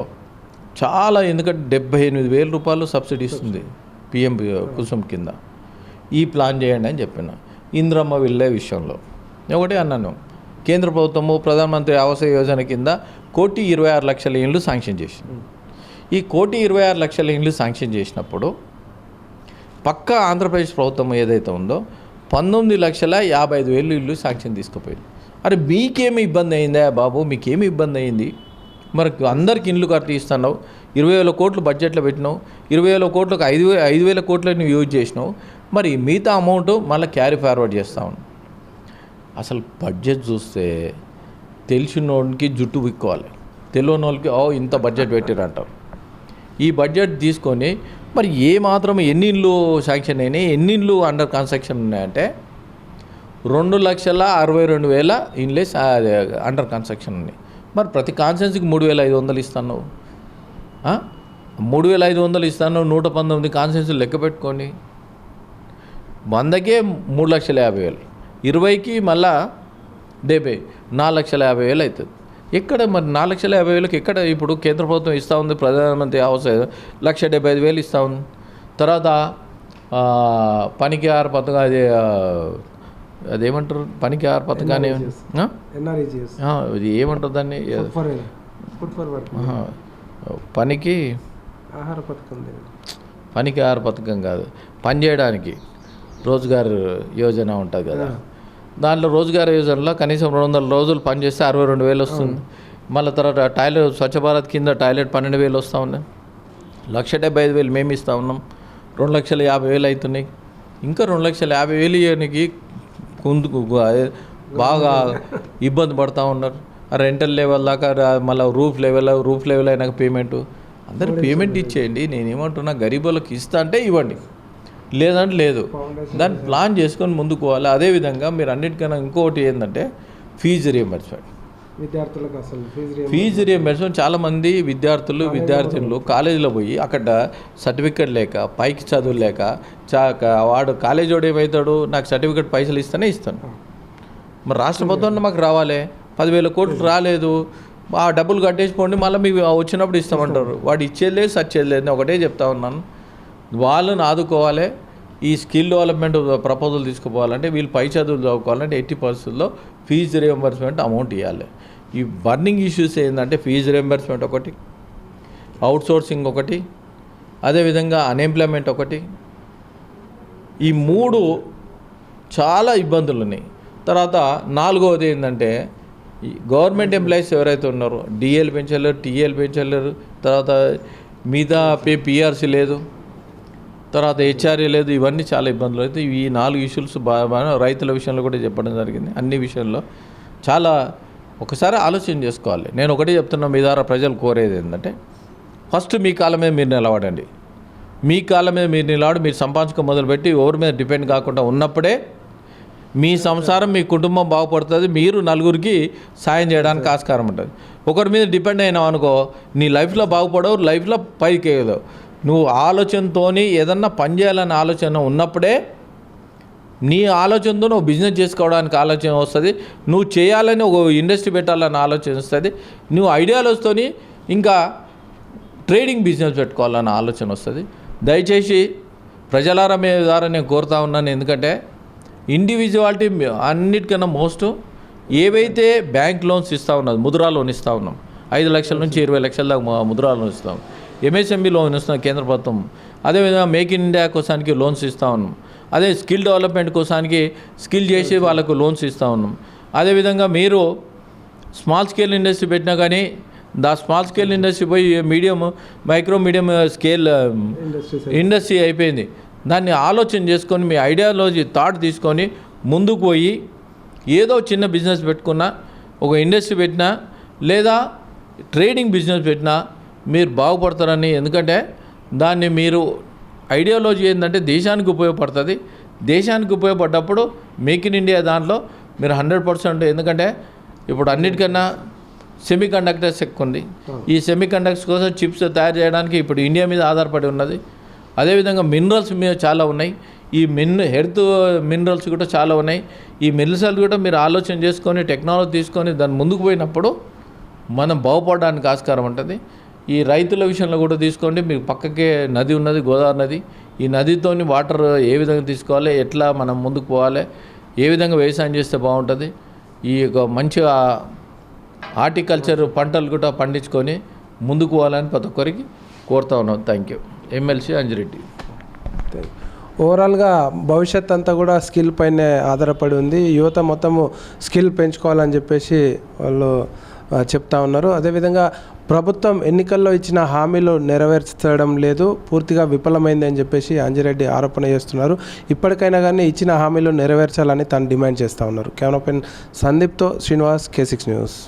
చాలా, ఎందుకంటే 78,000 రూపాయలు సబ్సిడీ ఇస్తుంది పిఎం కుసుమ్ కింద. ఈ ప్లాన్ చేయండి అని చెప్పిన. ఇంద్రమ్మ వెళ్ళే విషయంలో ఒకటే అన్నాను, కేంద్ర ప్రభుత్వము ప్రధానమంత్రి ఆవాస్ యోజన కింద 1,26,00,000 ఇండ్లు శాంక్షన్ చేసింది. ఈ 1,26,00,000 ఇండ్లు శాంక్షన్ చేసినప్పుడు పక్కా ఆంధ్రప్రదేశ్ ప్రభుత్వం ఏదైతే ఉందో 19,55,000 ఇల్లు శాంక్షన్ తీసుకుపోయింది. అరే మీకేమి ఇబ్బంది అయిందా బాబు? మీకేమి ఇబ్బంది అయింది? మరి అందరికి ఇండ్లు కట్టి ఇస్తున్నావు. 20,000 కోట్లు బడ్జెట్లో పెట్టినావు. 20,000 కోట్లకు 5,000 కోట్లు నువ్వు యూజ్ చేసినావు. మరి మిగతా అమౌంట్ మళ్ళీ క్యారీ ఫార్వర్డ్ చేస్తా ఉన్నావు. అసలు బడ్జెట్ చూస్తే తెలిసినోడికి జుట్టు విక్కోవాలి, తెలియని వాళ్ళకి ఇంత బడ్జెట్ పెట్టారు అంటారు. ఈ బడ్జెట్ తీసుకొని మరి ఏ మాత్రం ఎన్ని ఇళ్ళు శాంక్షన్ అయినాయి, ఎన్ని ఇళ్ళు అండర్ కన్స్ట్రక్షన్ ఉన్నాయంటే 2,62,000 ఇళ్ళే అండర్ కన్స్ట్రక్షన్ ఉన్నాయి. మరి ప్రతి కాన్స్టిట్యున్సీకి 3,500 ఇస్తాను, 3,500 ఇస్తాను. 119 కాన్స్టిట్యున్సీలు లెక్క పెట్టుకోండి. 100కే 3,50,000, 20కి మళ్ళా 70, 4,50,000 అవుతుంది. ఎక్కడ మరి 4,50,000కి ఎక్కడ ఇప్పుడు కేంద్ర ప్రభుత్వం ఇస్తూ ఉంది, ప్రధానమంత్రి ఆవాస్ 1,75,000 ఇస్తూ ఉంది. తర్వాత పనికి ఆహార పథకం, అదేమంటారు పనికి ఆహార పథకాన్ని ఇది ఏమంటారు దాన్ని, పనికి ఆహార పథకం కాదు, పని చేయడానికి రోజ్గార్ యోజన ఉంటుంది కదా, దాంట్లో రోజ్గార్ యోజనలో కనీసం 200 రోజులు పనిచేస్తే 62,000 వస్తుంది. మళ్ళీ తర్వాత టాయిలెట్ స్వచ్ఛ భారత్ కింద టాయిలెట్ 12,000 వస్తూ ఉన్నాయి. 1,75,000 మేము ఇస్తూ ఉన్నాం. 2,50,000 అవుతున్నాయి. ఇంకా 2,50,000 ఇవ్వడానికి బాగా ఇబ్బంది పడుతూ ఉన్నారు. రెంటల్ లెవెల్ దాకా మళ్ళీ రూఫ్ లెవెల్ అయినాక పేమెంటు, అందరు పేమెంట్ ఇచ్చేయండి. నేనేమంటున్నా, గరీబులకు ఇస్తా అంటే ఇవ్వండి, లేదంటే లేదు. దాన్ని ప్లాన్ చేసుకొని ముందుకు పోవాలి. అదేవిధంగా మీరు అన్నిటికన్నా ఇంకొకటి ఏంటంటే ఫీజు రియంబర్స్మెంట్. విద్యార్థులకు అసలు ఫీజు రియంబర్స్మెంట్ చాలామంది విద్యార్థులు కాలేజీలో పోయి అక్కడ సర్టిఫికెట్ లేక, పైకి చదువు లేక, వాడు కాలేజీ వాడు ఏమవుతాడు, నాకు సర్టిఫికెట్ పైసలు ఇస్తానే ఇస్తాను. మరి రాష్ట్ర ప్రభుత్వం మాకు రావాలి, 10,000 కోట్లు రాలేదు, ఆ డబ్బులు కట్టేసిపోండి, మళ్ళీ మీకు వచ్చినప్పుడు ఇస్తామంటారు. వాడు ఇచ్చేది లేదు, సచ్చేది లేదు. ఒకటే చెప్తా ఉన్నాను, వాళ్ళని ఆదుకోవాలి. ఈ స్కిల్ డెవలప్మెంట్ ప్రపోజల్ తీసుకుపోవాలంటే వీళ్ళు పై చదువులు చదువుకోవాలంటే 80% ఫీజు రియంబర్స్మెంట్ అమౌంట్ ఇవ్వాలి. ఈ బర్నింగ్ ఇష్యూస్ ఏంటంటే ఫీజు రియంబర్స్మెంట్ ఒకటి, అవుట్సోర్సింగ్ ఒకటి, అదేవిధంగా అన్ఎంప్లాయ్మెంట్ ఒకటి. ఈ 3 చాలా ఇబ్బందులు ఉన్నాయి. తర్వాత 4వది ఏంటంటే ఈ గవర్నమెంట్ ఎంప్లాయీస్ ఎవరైతే ఉన్నారో డిఎల్ పెంచలేరు, టీఎల్ పెంచలేరు, తర్వాత మీద పిఆర్సీ లేదు, తర్వాత హెచ్ఆర్ఏ లేదు. ఇవన్నీ చాలా ఇబ్బందులు అయితే ఈ 4 ఇష్యూస్ బాగా రైతుల విషయంలో కూడా చెప్పడం జరిగింది. అన్ని విషయంలో చాలా ఒకసారి ఆలోచన చేసుకోవాలి. నేను ఒకటే చెప్తున్నా, మీ ద్వారా ప్రజలు కోరేది ఏంటంటే ఫస్ట్ మీ కాళ్ళ మీద మీరు నిలబడండి. మీ కాళ్ళ మీద మీరు నిలబడి మీరు సంపాదించుకో మొదలుపెట్టి ఎవరి మీద డిపెండ్ కాకుండా ఉన్నప్పుడే మీ సంసారం, మీ కుటుంబం బాగుపడుతుంది. మీరు నలుగురికి సాయం చేయడానికి ఆస్కారం ఉంటుంది. ఒకరి మీద డిపెండ్ అయినావు అనుకో, నీ లైఫ్లో బాగుపడవు, లైఫ్లో పైకి ఎగదవు. నువ్వు ఆలోచనతో ఏదన్నా పని చేయాలనే ఆలోచన ఉన్నప్పుడే నీ ఆలోచనతో నువ్వు బిజినెస్ చేసుకోవడానికి ఆలోచన వస్తుంది. నువ్వు చేయాలని ఒక ఇండస్ట్రీ పెట్టాలని ఆలోచన వస్తుంది. నువ్వు ఐడియాలజీతో ఇంకా ట్రేడింగ్ బిజినెస్ పెట్టుకోవాలన్న ఆలోచన వస్తుంది. దయచేసి ప్రజలారా మీ ద్వారా నేను కోరుతా ఉన్నాను. ఎందుకంటే ఇండివిజువాలిటీ అన్నిటికన్నా మోస్ట్ ఏవైతే బ్యాంక్ లోన్స్ ఇస్తూ ఉన్నది, ముద్రా లోన్ ఇస్తూ ఉన్నాం, 5 లక్షల నుంచి 20 లక్షల దాకా ముద్రా లోన్ ఇస్తాం. ఎంఎస్ఎంఈ లోన్ ఇస్తున్నాం కేంద్ర ప్రభుత్వం. అదేవిధంగా మేక్ ఇన్ ఇండియా కోసానికి లోన్స్ ఇస్తూ ఉన్నాం. అదే స్కిల్ డెవలప్మెంట్ కోసానికి స్కిల్ చేసి వాళ్ళకు లోన్స్ ఇస్తూ ఉన్నాం. అదేవిధంగా మీరు స్మాల్ స్కేల్ ఇండస్ట్రీ పెట్టినా కానీ స్మాల్ స్కేల్ ఇండస్ట్రీ పోయి మైక్రో మీడియం స్కేల్ ఇండస్ట్రీ అయిపోయింది. దాన్ని ఆలోచన చేసుకొని మీ ఐడియాలజీ థాట్ తీసుకొని ముందుకు పోయి ఏదో చిన్న బిజినెస్ పెట్టుకున్నా, ఒక ఇండస్ట్రీ పెట్టినా, లేదా ట్రేడింగ్ బిజినెస్ పెట్టినా మీరు బాగుపడతారని. ఎందుకంటే దాన్ని మీరు ఐడియాలజీ ఏంటంటే దేశానికి ఉపయోగపడుతుంది. దేశానికి ఉపయోగపడ్డప్పుడు మేక్ ఇన్ ఇండియా దాంట్లో మీరు 100%. ఎందుకంటే ఇప్పుడు అన్నిటికన్నా సెమీ కండక్టర్స్ ఎక్కువ ఉంది. ఈ సెమీ కండక్టర్స్ కోసం చిప్స్ తయారు చేయడానికి ఇప్పుడు ఇండియా మీద ఆధారపడి ఉన్నది. అదేవిధంగా మినరల్స్ మీద చాలా ఉన్నాయి. ఈ హెల్త్ మినరల్స్ కూడా చాలా ఉన్నాయి. ఈ మినరల్స్ కూడా మీరు ఆలోచన చేసుకొని టెక్నాలజీ తీసుకొని దాన్ని ముందుకు పోయినప్పుడు మనం బాగుపడడానికి ఆస్కారం ఉంటుంది. ఈ రైతుల విషయంలో కూడా తీసుకోండి. మీకు పక్కకే నది ఉన్నది, గోదావరి నది. ఈ నదితోని వాటర్ ఏ విధంగా తీసుకోవాలి, ఎట్లా మనం ముందుకు పోవాలి, ఏ విధంగా వ్యవసాయం చేస్తే బాగుంటుంది, ఈ మంచిగా హార్టికల్చర్ పంటలు కూడా పండించుకొని ముందుకు పోవాలని ప్రతి ఒక్కరికి కోరుతా ఉన్నాం. Thank you. ఎమ్మెల్సీ అంజిరెడ్డి. ఓవరాల్గా భవిష్యత్ అంతా కూడా స్కిల్ పైనే ఆధారపడి ఉంది. యువత మొత్తము స్కిల్ పెంచుకోవాలని చెప్పేసి వాళ్ళు చెప్తా ఉన్నారు. అదేవిధంగా ప్రభుత్వం ఎన్నికల్లో ఇచ్చిన హామీలు నెరవేర్చడం లేదు, పూర్తిగా విఫలమైంది అని చెప్పేసి అంజిరెడ్డి ఆరోపణ చేస్తున్నారు. ఇప్పటికైనా కానీ ఇచ్చిన హామీలు నెరవేర్చాలని తను డిమాండ్ చేస్తూ ఉన్నారు. కెమెరా పర్సన్ సందీప్తో శ్రీనివాస్, K6 న్యూస్.